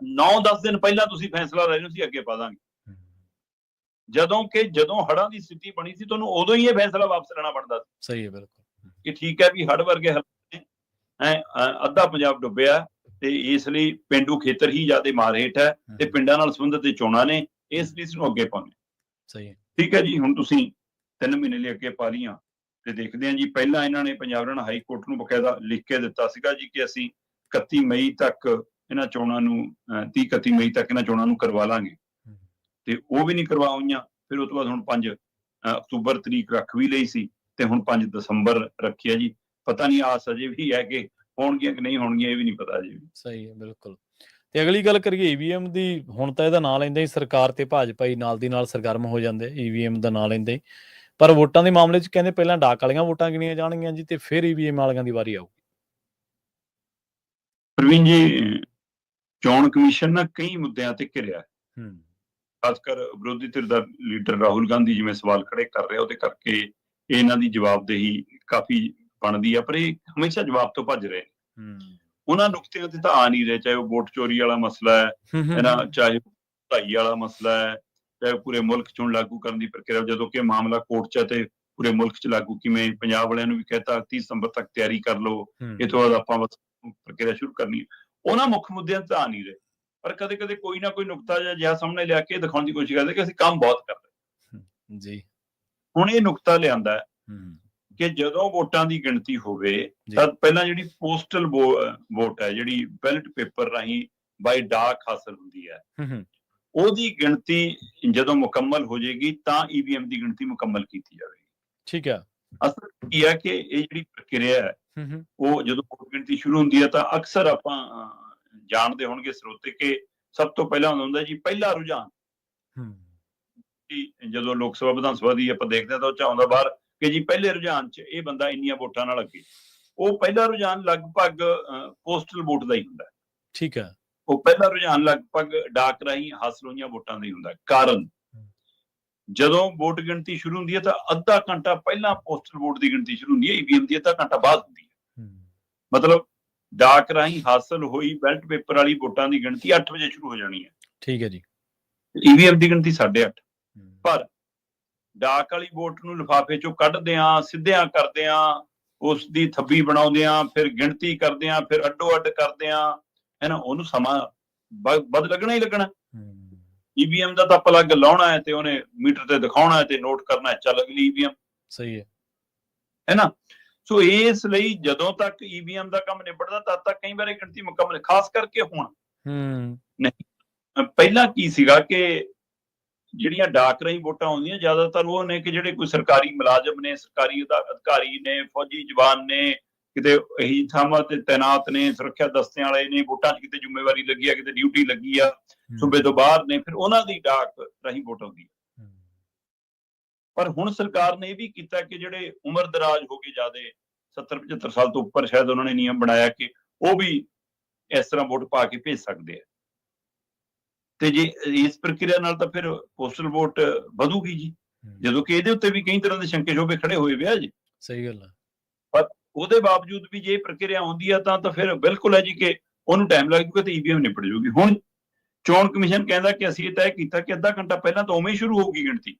9-10 ਦਿਨ ਪਹਿਲਾਂ ਤੁਸੀਂ ਫੈਸਲਾ ਲੈ ਲਿਓ ਸੀ ਅੱਗੇ ਪਾ ਦਾਂਗੇ, ਜਦੋਂ ਹੜ੍ਹਾਂ ਦੀ ਸਥਿਤੀ ਬਣੀ ਸੀ ਤੁਹਾਨੂੰ ਉਦੋਂ ਹੀ ਇਹ ਫੈਸਲਾ ਵਾਪਸ ਲੈਣਾ ਬਣਦਾ ਸੀ। ਸਹੀ ਹੈ, ਬਿਲਕੁਲ। ਕਿ ਠੀਕ ਹੈ ਵੀ ਹੜ੍ਹ ਵਰਗੇ ਹਾਲਾਤ ਨੇ, ਅੱਧਾ ਪੰਜਾਬ ਡੁੱਬਿਆ ਤੇ ਇਸ ਲਈ ਪਿੰਡੂ ਖੇਤਰ ਹੀ ਜ਼ਿਆਦਾ ਮਾਰ ਹੇਠ ਹੈ ਤੇ ਪਿੰਡਾਂ ਨਾਲ ਸੰਬੰਧਿਤ ਇਹ ਚੋਣਾਂ ਨੇ, ਇਸ ਲਈ ਇਸਨੂੰ ਅੱਗੇ ਪਾਉਣੇ। ਸਹੀ ਹੈ, ਠੀਕ ਹੈ ਜੀ। ਹੁਣ ਤੁਸੀਂ 3 ਮਹੀਨੇ ਲਈ ਅੱਗੇ ਪਾ ਲਈਆਂ ਤੇ ਦੇਖਦੇ ਹਾਂ ਜੀ। ਪਹਿਲਾਂ ਇਹਨਾਂ ਨੇ ਪੰਜਾਬ ਹਰਿਆਣਾ ਹਾਈ ਕੋਰਟ ਨੂੰ ਬਕਾਇਦਾ ਲਿਖ ਕੇ ਦਿੱਤਾ ਸੀਗਾ ਜੀ ਕਿ ਅਸੀਂ 31 ਮਈ ਤੱਕ ਇਹਨਾਂ ਚੋਣਾਂ ਨੂੰ 30-31 ਮਈ ਤੱਕ ਇਹਨਾਂ ਚੋਣਾਂ ਨੂੰ ਕਰਵਾ ਲਾਂਗੇ, ਤੇ ਉਹ ਵੀ ਨਹੀਂ ਕਰਵਾ ਹੋਈਆਂ। ਫਿਰ ਉਸ ਤੋਂ ਬਾਅਦ ਹੁਣ 5 ਅਕਤੂਬਰ ਤਰੀਕ ਰੱਖ ਵੀ ਲਈ ਸੀ ਤੇ ਹੁਣ 5 ਦਸੰਬਰ ਰੱਖੀ ਹੈ ਜੀ। ਪਤਾ ਨਹੀਂ ਆਸ ਅਜੇ ਵੀ ਹੈ ਕਿ ਹੋਣਗੀਆਂ ਕਿ ਨਹੀਂ ਹੋਣਗੀਆਂ, ਇਹ ਵੀ ਨਹੀਂ ਪਤਾ ਅਜੇ ਵੀ। ਸਹੀ ਹੈ, ਬਿਲਕੁਲ। ਤੇ ਅਗਲੀ ਗੱਲ ਕਰੀਏ ਈਵੀਐਮ ਦੀ। ਹੁਣ ਤਾਂ ਇਹਦਾ ਨਾਂ ਲੈਂਦੇ ਹੀ ਸਰਕਾਰ ਤੇ ਭਾਜਪਾ ਹੀ ਨਾਲ ਦੀ ਨਾਲ ਸਰਗਰਮ ਹੋ ਜਾਂਦੇ ਈਵੀਐਮ ਦਾ ਨਾਂ ਲੈਂਦੇ ਹੀ, ਪਰ ਵੋਟਾਂ ਦੇ ਮਾਮਲੇ 'ਚ ਕਹਿੰਦੇ ਪਹਿਲਾਂ ਡਾਕ ਵਾਲੀਆਂ ਵੋਟਾਂ ਗਿਣੀਆਂ ਜਾਣਗੀਆਂ ਜੀ ਤੇ ਫਿਰ ਈਵੀਐਮ ਵਾਲਿਆਂ ਦੀ ਵਾਰੀ ਆਊਗੀ। ਪ੍ਰਵੀਨ ਜੀ, ਚੋਣ ਕਮਿਸ਼ਨ ਨਾ ਕਈ ਮੁੱਦਿਆਂ ਤੇ ਘਿਰਿਆ, ਖਾਸ ਕਰ ਵਿਰੋਧੀ ਧਿਰ ਦਾ ਲੀਡਰ ਰਾਹੁਲ ਗਾਂਧੀ ਜਿਵੇਂ ਸਵਾਲ ਖੜੇ ਕਰ ਰਿਹਾ, ਉਹਦੇ ਕਰਕੇ ਇਹਨਾਂ ਦੀ ਜਵਾਬਦੇਹੀ ਕਾਫੀ ਬਣਦੀ ਆ, ਪਰ ਇਹ ਹਮੇਸ਼ਾ ਜਵਾਬ ਤੋਂ ਭੱਜ ਰਹੇ ਨੇ। ਉਹਨਾਂ ਨੁਕਤਿਆਂ ਤੇ ਤਾਂ ਆ ਨਹੀਂ ਰਹੇ, ਚਾਹੇ ਉਹ ਵੋਟ ਚੋਰੀ ਵਾਲਾ ਮਸਲਾ ਹੈ ਨਾ, ਚਾਹੇ ਢਾਈ ਵਾਲਾ ਮਸਲਾ ਹੈ, ਚਾਹੇ ਪੂਰੇ ਮੁਲਕ ਚ ਹੁਣ ਲਾਗੂ ਕਰਨ ਦੀ ਪ੍ਰਕਿਰਿਆ, ਜਦੋਂ ਕਿ ਮਾਮਲਾ ਕੋਰਟ ਚ ਤੇ ਪੂਰੇ ਮੁਲਕ ਚ ਲਾਗੂ ਕਿਵੇਂ। ਪੰਜਾਬ ਵਾਲਿਆਂ ਨੂੰ ਵੀ ਕਹਿਤਾ 30 ਸਤੰਬਰ ਤੱਕ ਤਿਆਰੀ ਕਰ ਲਓ, ਇਹ ਤੋਂ ਬਾਅਦ ਆਪਾਂ ਪ੍ਰਕਿਰਿਆ ਸ਼ੁਰੂ ਕਰਨੀ ਹੈ। ਉਹਨਾਂ ਮੁੱਖ ਮੁੱਦਿਆਂ ਤੇ ਆ ਨਹੀਂ ਰਹੇ, ਪਰ ਕਦੇ ਕਦੇ ਕੋਈ ਨਾ ਕੋਈ ਨੁਕਤਾ ਜਿਹਾ ਸਾਹਮਣੇ ਲਿਆ ਕੇ ਦਿਖਾਉਣ ਦੀ ਕੋਸ਼ਿਸ਼ ਕਰਦੇ ਕਿ ਅਸੀਂ ਕੰਮ ਬਹੁਤ ਕਰ ਰਹੇ ਜੀ। ਹੁਣ ਇਹ ਨੁਕਤਾ ਲਿਆਂਦਾ ਕਿ ਜਦੋਂ ਵੋਟਾਂ ਦੀ ਗਿਣਤੀ ਹੋਵੇ ਤਾਂ ਪਹਿਲਾਂ ਜਿਹੜੀ ਪੋਸਟਲ ਵੋਟ ਹੈ, ਜਿਹੜੀ ਬੈਲਟ ਪੇਪਰ ਰਾਹੀਂ ਬਾਈ ਡਾਕ ਹਾਸਲ ਹੁੰਦੀ ਹੈ, ਉਹਦੀ ਗਿਣਤੀ ਜਦੋਂ ਮੁਕੰਮਲ ਹੋ ਜਾਏਗੀ ਤਾਂ ਈਵੀਐਮ ਦੀ ਗਿਣਤੀ ਮੁਕੰਮਲ ਕੀਤੀ ਜਾਵੇਗੀ। ਠੀਕ ਹੈ। ਅਸਲ ਕੀ ਹੈ ਕਿ ਇਹ ਜਿਹੜੀ ਪ੍ਰਕਿਰਿਆ ਹੈ ਉਹ ਜਦੋਂ ਵੋਟ ਗਿਣਤੀ ਸ਼ੁਰੂ ਹੁੰਦੀ ਹੈ ਤਾਂ ਅਕਸਰ ਆਪਾਂ ਜਾਣਦੇ ਹੋਣਗੇ ਸਰੋਤੇ ਕਿ ਸਭ ਤੋਂ ਪਹਿਲਾਂ ਹੁੰਦਾ ਜੀ ਪਹਿਲਾ ਰੁਝਾਨ। ਜਦੋਂ ਲੋਕ ਸਭਾ ਵਿਧਾਨ ਸਭਾ ਦੀ ਆਪਾਂ ਦੇਖਦੇ ਹਾਂ ਤਾਂ ਉਹ ਚ ਆਉਂਦਾ ਬਾਹਰ ਕਿ ਜੀ ਪਹਿਲੇ ਰੁਝਾਨ ਚ ਇਹ ਬੰਦਾ ਇੰਨੀਆਂ ਵੋਟਾਂ ਨਾਲ ਅੱਗੇ। ਉਹ ਪਹਿਲਾ ਰੁਝਾਨ ਲਗਭਗ ਪੋਸਟਲ ਵੋਟ ਦਾ ਹੀ ਹੁੰਦਾ। ਠੀਕ ਹੈ। ਉਹ ਪਹਿਲਾ ਰੁਝਾਨ ਲਗਭਗ ਡਾਕ ਰਾਹੀਂ ਹਾਸਲ ਹੋਈਆਂ ਵੋਟਾਂ ਦਾ ਹੀ ਹੁੰਦਾ। ਕਾਰਨ ਜਦੋਂ ਵੋਟ ਗਿਣਤੀ ਸ਼ੁਰੂ ਹੁੰਦੀ ਹੈ ਤਾਂ ਅੱਧਾ ਘੰਟਾ ਪਹਿਲਾਂ ਪੋਸਟਲ ਵੋਟ ਦੀ ਗਿਣਤੀ ਸ਼ੁਰੂ ਹੁੰਦੀ ਹੈ, ਈਵੀਐਮ ਦੀ ਅੱਧਾ ਘੰਟਾ ਬਾਅਦ ਹੁੰਦੀ ਹੈ। ਮਤਲਬ ਡਾਕ ਰਾਹੀਂ ਹਾਸਲ ਹੋਈ ਬੈਲਟ ਪੇਪਰ ਵਾਲੀ ਵੋਟਾਂ ਦੀ ਗਿਣਤੀ 8 ਵਜੇ ਸ਼ੁਰੂ ਹੋ ਜਾਣੀ ਹੈ। ਠੀਕ ਹੈ ਜੀ। ਈਵੀਐਮ ਦੀ ਗਿਣਤੀ 8:30। ਪਰ ਡਾਕ ਵਾਲੀ ਵੋਟ ਨੂੰ ਲਿਫਾਫੇ ਚੋਂ ਕੱਢਦੇ ਆ, ਸਿੱਧਿਆਂ ਕਰਦੇ ਆ, ਉਸ ਦੀ ਥੱਬੀ ਬਣਾਉਂਦੇ ਆ, ਫਿਰ ਗਿਣਤੀ ਕਰਦੇ ਆ, ਫਿਰ ਅੱਡੋ ਅੱਡ ਕਰਦੇ ਆ, ਹੈ ਨਾ। ਉਹਨੂੰ ਸਮਾਂ ਵੱਧ ਲੱਗਣਾ ਹੀ ਲੱਗਣਾ। ਈਵੀਐਮ ਦਾ ਤਾਂ ਪਲੱਗ ਲਾਉਣਾ ਹੈ ਤੇ ਉਹਨੇ ਮੀਟਰ ਤੇ ਦਿਖਾਉਣਾ ਹੈ ਤੇ ਨੋਟ ਕਰਨਾ ਹੈ, ਚੱਲ ਅਗਲੀ ਈਵੀਐਮ। ਸਹੀ ਹੈ। ਹੈ ਨਾ। ਸੋ ਇਸ ਲਈ ਜਦੋਂ ਤੱਕ ਈਵੀਐਮ ਦਾ ਕੰਮ ਨਿਬੜਦਾ ਤਦ ਤੱਕ ਕਈ ਵਾਰ ਇਹ ਗਿਣਤੀ ਮੁਕੰਮਲ, ਖਾਸ ਕਰਕੇ ਹੁਣ ਨਹੀਂ। ਪਹਿਲਾਂ ਕੀ ਸੀਗਾ ਕਿ ਜਿਹੜੀਆਂ ਡਾਕ ਰਾਹੀਂ ਵੋਟਾਂ ਆਉਂਦੀਆਂ ਜ਼ਿਆਦਾਤਰ ਉਹ ਨੇ ਕਿ ਜਿਹੜੇ ਕੋਈ ਸਰਕਾਰੀ ਮੁਲਾਜ਼ਮ ਨੇ, ਸਰਕਾਰੀ ਅਧਿਕਾਰੀ ਨੇ, ਫੌਜੀ ਜਵਾਨ ਨੇ, ਕਿਤੇ ਇਹੀ ਥਾਵਾਂ ਤੇ ਤੈਨਾਤ ਨੇ, ਸੁਰੱਖਿਆ ਦਸਤਿਆਂ ਵਾਲੇ ਨੇ, ਵੋਟਾਂ 'ਚ ਕਿਤੇ ਜ਼ਿੰਮੇਵਾਰੀ ਲੱਗੀ ਆ, ਕਿਤੇ ਡਿਊਟੀ ਲੱਗੀ ਆ, ਸੂਬੇ ਤੋਂ ਬਾਹਰ ਨੇ, ਫਿਰ ਉਹਨਾਂ ਦੀ ਡਾਕ ਰਾਹੀਂ ਵੋਟ ਆਉਂਦੀ ਹੈ। ਪਰ ਹੁਣ ਸਰਕਾਰ ਨੇ ਇਹ ਵੀ ਕੀਤਾ ਕਿ ਜਿਹੜੇ ਉਮਰ ਦਰਾਜ ਹੋ ਗਏ ਜ਼ਿਆਦੇ 70-75 ਸਾਲ ਤੋਂ ਉੱਪਰ, ਸ਼ਾਇਦ ਉਹਨਾਂ ਨੇ ਨਿਯਮ ਬਣਾਇਆ ਕਿ ਉਹ ਵੀ ਇਸ ਤਰ੍ਹਾਂ ਵੋਟ ਪਾ ਕੇ ਭੇਜ ਸਕਦੇ ਆ। ਤੇ ਜੇ ਇਸ ਪ੍ਰਕਿਰਿਆ ਨਾਲ ਤਾਂ ਫਿਰ ਪੋਸਟਲ ਵੋਟ ਵਧੂਗੀ ਜੀ, ਜਦੋਂ ਕਿ ਇਹਦੇ ਉੱਤੇ ਵੀ ਕਈ ਤਰ੍ਹਾਂ ਦੇ ਸ਼ੰਕੇ ਸ਼ੋਭੇ ਖੜੇ ਹੋਏ ਵੇ ਆ ਜੀ। ਸਹੀ ਗੱਲ ਹੈ। ਪਰ ਉਹਦੇ ਬਾਵਜੂਦ ਵੀ ਜੇ ਪ੍ਰਕਿਰਿਆ ਆਉਂਦੀ ਆ ਤਾਂ ਫਿਰ ਬਿਲਕੁਲ ਹੈ ਜੀ ਕਿ ਉਹਨੂੰ ਟਾਈਮ ਲੱਗ ਜੂਗਾ ਤੇ ਈਵੀਐਮ ਨਿਬੜ ਜੂਗੀ। ਹੁਣ ਚੋਣ ਕਮਿਸ਼ਨ ਕਹਿੰਦਾ ਕਿ ਅਸੀਂ ਇਹ ਤੈਅ ਕੀਤਾ ਕਿ ਅੱਧਾ ਘੰਟਾ ਪਹਿਲਾਂ ਤਾਂ ਉਵੇਂ ਹੀ ਸ਼ੁਰੂ ਹੋਊਗੀ ਗਿਣਤੀ,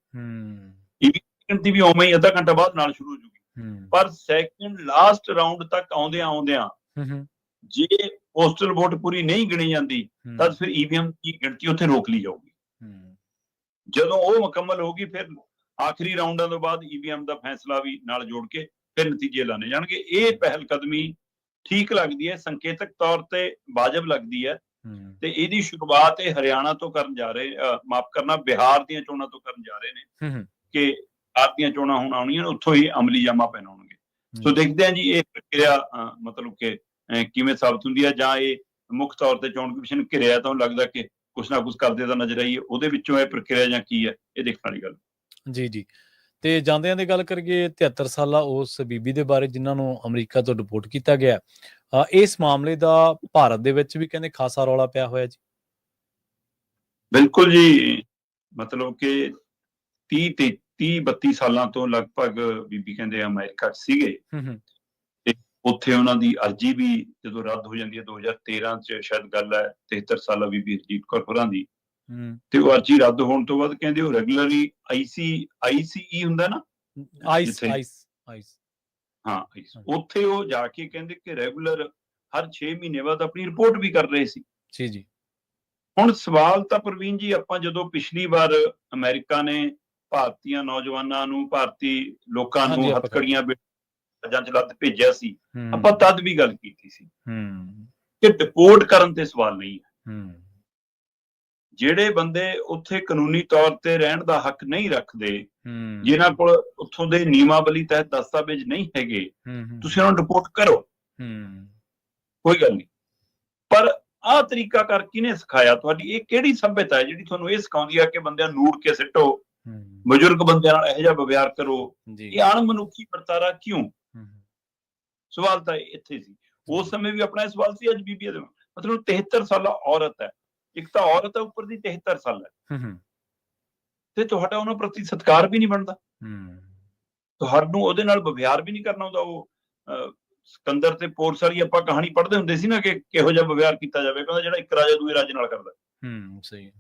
ਗਿਣਤੀ ਵੀ ਉਵੇਂ ਹੀ ਅੱਧਾ ਘੰਟਾ ਬਾਅਦ ਨਾਲ ਸ਼ੁਰੂ ਹੋ ਜੂਗੀ। ਪਰ ਸੈਕਿੰਡ ਲਾਸਟ ਰਾਉਂਡ ਤੱਕ ਆਉਂਦਿਆਂ ਜੇ ਪੋਸਟਲ ਵੋਟ ਪੂਰੀ ਨਹੀਂ ਗਿਣੀ ਜਾਂਦੀ ਤਾਂ ਫਿਰ ਈਵੀਐਮ ਦੀ ਗਿਣਤੀ ਉੱਥੇ ਰੋਕ ਲਈ ਜਾਊਗੀ। ਜਦੋਂ ਉਹ ਮੁਕੰਮਲ ਹੋਗੀ ਫਿਰ ਆਖਰੀ ਰਾਉਂਡਾਂ ਤੋਂ ਬਾਅਦ ਈਵੀਐਮ ਦਾ ਫੈਸਲਾ ਵੀ ਨਾਲ ਜੋੜ ਕੇ ਫਿਰ ਨਤੀਜੇ ਲਾਣੇ ਜਾਣਗੇ। ਇਹ ਪਹਿਲ ਕਦਮੀ ਠੀਕ ਲੱਗਦੀ ਹੈ, ਸੰਕੇਤਕ ਤੌਰ ਤੇ ਵਾਜਬ ਲੱਗਦੀ ਹੈ ਤੇ ਇਹਦੀ ਸ਼ੁਰੂਆਤ ਇਹ ਹਰਿਆਣਾ ਤੋਂ ਕਰਨ ਜਾ ਰਹੇ, ਮਾਫ ਕਰਨਾ, ਬਿਹਾਰ ਦੀਆਂ ਚੋਣਾਂ ਤੋਂ ਕਰਨ ਜਾ ਰਹੇ ਨੇ ਕਿ ਬਿਹਾਰ ਦੀਆਂ ਚੋਣਾਂ ਹੁਣ ਆਉਣੀਆਂ, ਉੱਥੋਂ ਹੀ ਅਮਲੀ ਜਾਮਾ ਪਹਿਨਾਉਣਗੇ। ਸੋ ਦੇਖਦੇ ਹਾਂ ਜੀ ਇਹ ਪ੍ਰਕਿਰਿਆ ਮਤਲਬ ਕਿ ਕਿਵੇਂ ਸਾਬਤ ਹੁੰਦੀ ਹੈ, ਜਾਂ ਇਹ ਮੁੱਖ ਤੌਰ ਤੇ ਚੋਣ ਕਮਿਸ਼ਨ ਘਿਰਿਆ ਤਾਂ ਲੱਗਦਾ ਕਿ ਕੁਛ ਨਾ ਕੁਛ ਕਰਦੇ ਤਾਂ ਨਜ਼ਰ ਆਈਏ, ਉਹਦੇ ਵਿੱਚੋਂ ਇਹ ਪ੍ਰਕਿਰਿਆ ਜਾਂ ਕੀ ਹੈ ਇਹ ਦੇਖਣ ਵਾਲੀ ਗੱਲ। ਜੀ ਜੀ। ਤੇ ਜਾਂਦਿਆਂ ਦੀ ਗੱਲ ਕਰੀਏ 73 ਸਾਲਾ ਉਸ ਬੀਬੀ ਦੇ ਬਾਰੇ ਜਿਨ੍ਹਾਂ ਨੂੰ ਅਮਰੀਕਾ ਤੋਂ ਡਿਪੋਰਟ ਕੀਤਾ ਗਿਆ, ਇਸ ਮਾਮਲੇ ਦਾ ਭਾਰਤ ਦੇ ਵਿੱਚ ਵੀ ਕਹਿੰਦੇ ਖਾਸਾ ਰੌਲਾ ਪਿਆ ਹੋਇਆ ਜੀ। ਬਿਲਕੁਲ ਜੀ, ਮਤਲਬ ਕਿ 30-32 ਸਾਲਾਂ ਤੋਂ ਲਗਭਗ ਬੀਬੀ ਕਹਿੰਦੇ ਅਮਰੀਕਾ 'ਚ ਸੀਗੇ ਤੇ ਉੱਥੇ ਉਹਨਾਂ ਦੀ ਅਰਜੀ ਵੀ ਜਦੋਂ ਰੱਦ ਹੋ ਜਾਂਦੀ ਹੈ 2013 'ਚ ਸ਼ਾਇਦ ਗੱਲ ਹੈ, 73 ਸਾਲਾ ਬੀਬੀ ਹਰਜੀਤ ਕੌਰ ਹੋਰਾਂ ਦੀ, ਤੇ ਉਹ ਅਰਜੀ ਰੱਦ ਹੋਣ ਤੋਂ ਬਾਅਦ ਕਹਿੰਦੇ ਉਹ ਰੈਗੂਲਰਲੀ ਆਈਸੀਈ ਹੁੰਦਾ ਨਾ, ਹਾਂ, ਉੱਥੇ ਉਹ ਜਾ ਕੇ ਕਹਿੰਦੇ ਕਿ ਰੈਗੂਲਰ ਹਰ 6 ਮਹੀਨੇ ਬਾਅਦ ਆਪਣੀ ਰਿਪੋਰਟ ਵੀ ਕਰ ਰਹੇ ਸੀ। ਜੀ ਜੀ। ਹੁਣ ਸਵਾਲ ਤਾਂ ਪ੍ਰਵੀਨ ਜੀ, ਆਪਾਂ ਜਦੋਂ ਪਿਛਲੀ ਵਾਰ ਅਮਰੀਕਾ ਨੇ ਭਾਰਤੀਆਂ ਨੌਜਵਾਨਾਂ ਨੂੰ, ਭਾਰਤੀ ਲੋਕਾਂ ਨੂੰ ਹੱਥਕੜੀਆਂ ਜਾਂ ਜਲਦ ਭੇਜਿਆ ਸੀ, ਆਪਾਂ ਤਦ ਵੀ ਗੱਲ ਕੀਤੀ ਸੀ ਕਿ ਡਿਪੋਰਟ ਕਰਨ ਤੇ ਸਵਾਲ ਨਹੀਂ ਹੈ। ਜਿਹੜੇ ਬੰਦੇ ਉੱਥੇ ਕਾਨੂੰਨੀ ਤੌਰ ਤੇ ਰਹਿਣ ਦਾ ਹੱਕ ਨਹੀਂ ਰੱਖਦੇ, ਜਿਨ੍ਹਾਂ ਕੋਲ ਉੱਥੋਂ ਦੇ ਨਿਯਮਾਵਲੀ ਤਹਿਤ ਦਸਤਾਵੇਜ਼ ਨਹੀਂ ਹੈਗੇ, ਤੁਸੀਂ ਉਹਨਾਂ ਨੂੰ ਰਿਪੋਰਟ ਕਰੋ, ਕੋਈ ਗੱਲ ਨਹੀਂ। ਪਰ ਆਹ ਤਰੀਕਾ ਕਰ ਕਿਹਨੇ ਸਿਖਾਇਆ? ਤੁਹਾਡੀ ਇਹ ਕਿਹੜੀ ਸਭਿਅਤਾ ਹੈ ਜਿਹੜੀ ਤੁਹਾਨੂੰ ਇਹ ਸਿਖਾਉਂਦੀ ਹੈ ਕਿ ਬੰਦਿਆਂ ਨੂੰ ਨੂੜ ਕੇ ਸਿੱਟੋ, ਬਜ਼ੁਰਗ ਬੰਦਿਆਂ ਨਾਲ ਇਹੋ ਜਿਹਾ ਵਿਵਹਾਰ ਕਰੋ? ਇਹ ਅਣਮਨੁੱਖੀ ਵਰਤਾਰਾ ਕਿਉਂ? ਸਵਾਲ ਤਾਂ ਇੱਥੇ ਸੀ। ਉਸ ਸਮੇਂ ਵੀ ਆਪਣਾ ਇਹ ਸਵਾਲ ਸੀ, ਅੱਜ ਬੀਬੀ ਦੇ ਮਤਲਬ 73 ਸਾਲਾ ਔਰਤ ਹੈ, ਇੱਕ ਤਾਂ ਔਰਤ ਹੈ ਉੱਪਰ ਦੀ 73 ਸਾਲ ਹੈ, ਤੇ ਤੁਹਾਡਾ ਉਹਨਾਂ ਪ੍ਰਤੀ ਸਤਿਕਾਰ ਵੀ ਨਹੀਂ ਬਣਦਾ, ਤੁਹਾਨੂੰ ਉਹਦੇ ਨਾਲ ਵਿਵਹਾਰ ਵੀ ਨਹੀਂ ਕਰਨਾ ਹੁੰਦਾ। ਉਹ ਸਿਕੰਦਰ ਤੇ ਪੋਰਸ ਵਾਲੀ ਆਪਾਂ ਕਹਾਣੀ ਪੜ੍ਹਦੇ ਹੁੰਦੇ ਸੀ ਨਾ ਕਿ ਕਿਹੋ ਜਿਹਾ ਵਿਵਹਾਰ ਕੀਤਾ ਜਾਵੇ, ਕਹਿੰਦਾ ਜਿਹੜਾ ਇੱਕ ਰਾਜਾ ਦੂਏ ਰਾਜੇ ਨਾਲ ਕਰਦਾ। ਸਹੀ।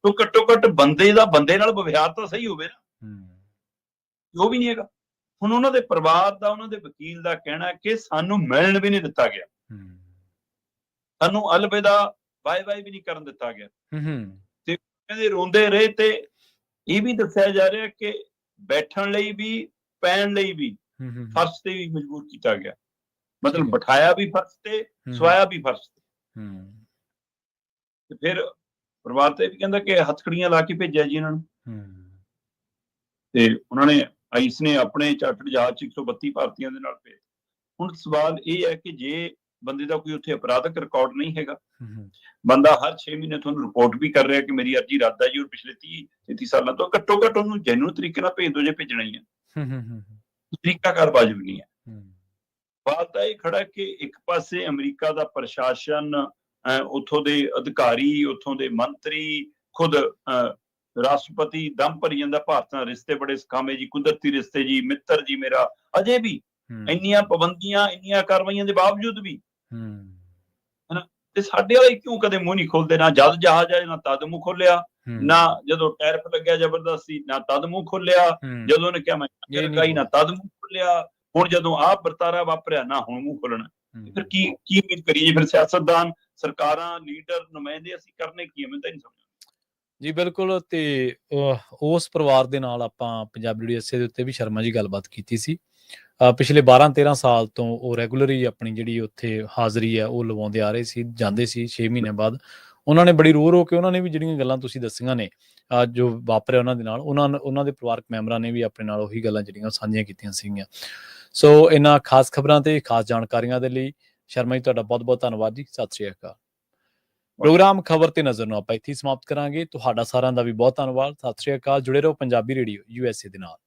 ਤੋਂ ਘੱਟੋ ਘੱਟ ਬੰਦੇ ਦਾ ਬੰਦੇ ਨਾਲ ਵਿਵਹਾਰ ਤਾਂ ਸਹੀ ਹੋਵੇ ਨਾ, ਉਹ ਵੀ ਨਹੀਂ ਹੈਗਾ। ਹੁਣ ਉਹਨਾਂ ਦੇ ਪਰਿਵਾਰ ਦਾ, ਉਹਨਾਂ ਦੇ ਵਕੀਲ ਦਾ ਕਹਿਣਾ ਕਿ ਸਾਨੂੰ ਮਿਲਣ ਵੀ ਨਹੀਂ ਦਿੱਤਾ ਗਿਆ, ਸਾਨੂੰ ਅਲਵਿਦਾ ਬਾਏ ਬਾਏ ਵੀ ਨਹੀਂ ਕਰਨ ਦਿੱਤਾ ਗਿਆ, ਤੇ ਕਹਿੰਦੇ ਰੋਂਦੇ ਰਹੇ। ਤੇ ਇਹ ਵੀ ਦੱਸਿਆ ਜਾ ਰਿਹਾ ਕਿ ਬੈਠਣ ਲਈ ਵੀ, ਪੈਣ ਲਈ ਵੀ ਫਰਸ਼ ਤੇ ਵੀ ਮਜਬੂਰ ਕੀਤਾ ਗਿਆ, ਮਤਲਬ ਬਿਠਾਇਆ ਵੀ ਫਰਸ਼ ਤੇ, ਸਵਾਇਆ ਵੀ ਫਰਸ਼ ਤੇ ਫਿਰ ਪਰਿਵਾਰ ਤੇ ਵੀ ਕਹਿੰਦਾ ਕਿ ਹੱਥਕੜੀਆਂ ਲਾ ਕੇ ਭੇਜਿਆ ਜੀ ਇਹਨਾਂ ਨੂੰ। ਤੇ ਉਹਨਾਂ ਨੇ, ਆਈਸ ਨੇ ਆਪਣੇ ਚਾਰਟਰ ਜਹਾਜ਼ 'ਚ 132 ਭਾਰਤੀਆਂ ਦੇ ਨਾਲ ਭੇਜ। ਹੁਣ ਸਵਾਲ ਇਹ ਹੈ ਕਿ ਜੇ ਬੰਦੇ ਦਾ ਕੋਈ ਉੱਥੇ ਅਪਰਾਧਕ ਰਿਕਾਰਡ ਨਹੀਂ ਹੈਗਾ, ਬੰਦਾ ਹਰ 6 ਮਹੀਨੇ ਤੁਹਾਨੂੰ ਰਿਪੋਰਟ ਵੀ ਕਰ ਰਿਹਾ ਕਿ ਮੇਰੀ ਅਰਜੀ ਰੱਦ ਹੈ ਜੀ, ਔਰ ਪਿਛਲੇ 30-33 ਸਾਲਾਂ ਤੋਂ, ਘੱਟੋ ਘੱਟ ਉਹਨੂੰ ਜੈਨੂਇਨ ਤਰੀਕੇ ਨਾਲ ਭੇਜ ਦਿਓ ਜੇ ਭੇਜਣਾ ਹੀ ਹੈ। ਤਰੀਕਾਕਾਰ ਵਾਜਬ ਨਹੀਂ ਹੈ। ਬਾਤ ਤਾਂ ਇਹ ਖੜਾ ਕਿ ਇੱਕ ਪਾਸੇ ਅਮਰੀਕਾ ਦਾ ਪ੍ਰਸ਼ਾਸਨ, ਉੱਥੋਂ ਦੇ ਅਧਿਕਾਰੀ, ਉੱਥੋਂ ਦੇ ਮੰਤਰੀ, ਖੁਦ ਰਾਸ਼ਟਰਪਤੀ ਦਮ ਭਰੀ ਜਾਂਦਾ ਭਾਰਤ ਨਾਲ ਰਿਸ਼ਤੇ ਬੜੇ ਸਖਾਵੇਂ ਜੀ, ਕੁਦਰਤੀ ਰਿਸ਼ਤੇ ਜੀ, ਮਿੱਤਰ ਜੀ ਮੇਰਾ, ਅਜੇ ਵੀ ਇੰਨੀਆਂ ਪਾਬੰਦੀਆਂ, ਇੰਨੀਆਂ ਕਾਰਵਾਈਆਂ ਦੇ ਬਾਵਜੂਦ ਵੀ, ਹਨਾ। ਤੇ ਸਾਡੇ ਵਾਲੇ ਕਿਉਂ ਕਦੇ ਮੂੰਹ ਨਹੀਂ ਖੋਲਦੇ? ਨਾ ਜਦ ਜਹਾਜ਼ ਆਏ ਨਾ ਤਦ ਮੂੰਹ ਖੋਲਿਆ, ਨਾ ਜਦੋਂ ਟੈਰਫ ਲੱਗਿਆ ਜ਼ਬਰਦਸਤੀ ਨਾ ਤਦ ਮੂੰਹ ਖੋਲਿਆ, ਜਦੋਂ ਉਹਨੇ ਕਿਹਾ ਮੈਂ ਲਗਾਈ ਨਾ ਤਦ ਮੂੰਹ ਖੋਲਿਆ, ਹੁਣ ਜਦੋਂ ਆਹ ਵਰਤਾਰਾ ਵਾਪਰਿਆ ਨਾ ਹੁਣ ਮੂੰਹ ਖੋਲਣਾ। ਫਿਰ ਕੀ ਉਮੀਦ ਕਰੀਏ? ਫਿਰ ਸਿਆਸਤਦਾਨ, ਸਰਕਾਰਾਂ, ਲੀਡਰ, ਨੁਮਾਇੰਦੇ, ਅਸੀਂ ਕਰਨੇ ਕੀ ਹੈ? ਮੈਨੂੰ ਤਾਂ ਨਹੀਂ ਸਮਝ ਜੀ। ਬਿਲਕੁਲ। ਤੇ ਉਸ ਪਰਿਵਾਰ ਦੇ ਨਾਲ ਆਪਾਂ ਪੰਜਾਬੀ ਏਸੇ ਦੇ ਉੱਤੇ ਵੀ ਸ਼ਰਮਾ ਜੀ ਗੱਲਬਾਤ ਕੀਤੀ ਸੀ। ਪਿਛਲੇ 12-13 ਸਾਲ ਤੋਂ ਉਹ ਰੈਗੂਲਰੀ ਆਪਣੀ ਜਿਹੜੀ ਉੱਥੇ ਹਾਜ਼ਰੀ ਹੈ ਉਹ ਲਵਾਉਂਦੇ ਆ ਰਹੇ ਸੀ, ਜਾਂਦੇ ਸੀ 6 ਮਹੀਨੇ ਬਾਅਦ। ਉਹਨਾਂ ਨੇ ਬੜੀ ਰੋ ਕੇ ਉਹਨਾਂ ਨੇ ਵੀ ਜਿਹੜੀਆਂ ਗੱਲਾਂ ਤੁਸੀਂ ਦੱਸੀਆਂ ਨੇ ਜੋ ਵਾਪਰਿਆ ਉਹਨਾਂ ਦੇ ਨਾਲ, ਉਹਨਾਂ ਦੇ ਪਰਿਵਾਰਕ ਮੈਂਬਰਾਂ ਨੇ ਵੀ ਆਪਣੇ ਨਾਲ ਉਹੀ ਗੱਲਾਂ ਜਿਹੜੀਆਂ ਸਾਂਝੀਆਂ ਕੀਤੀਆਂ ਸੀਗੀਆਂ। ਸੋ ਇਹਨਾਂ ਖਾਸ ਖਬਰਾਂ ਤੇ ਖਾਸ ਜਾਣਕਾਰੀਆਂ ਦੇ ਲਈ ਸ਼ਰਮਾ ਜੀ ਤੁਹਾਡਾ ਬਹੁਤ-ਬਹੁਤ ਧੰਨਵਾਦ ਜੀ। ਸਤਿ ਸ਼੍ਰੀ ਅਕਾਲ। ਪ੍ਰੋਗਰਾਮ ਖਬਰ ਤੇ ਨਜ਼ਰ ਨੂੰ ਆਪਾਂ ਇੱਥੇ ਹੀ ਸਮਾਪਤ ਕਰਾਂਗੇ। ਤੁਹਾਡਾ ਸਾਰਿਆਂ ਦਾ ਵੀ ਬਹੁਤ ਧੰਨਵਾਦ। ਸਤਿ ਸ਼੍ਰੀ ਅਕਾਲ। ਜੁੜੇ ਰਹੋ ਪੰਜਾਬੀ ਰੇਡੀਓ USA ਦੇ ਨਾਲ।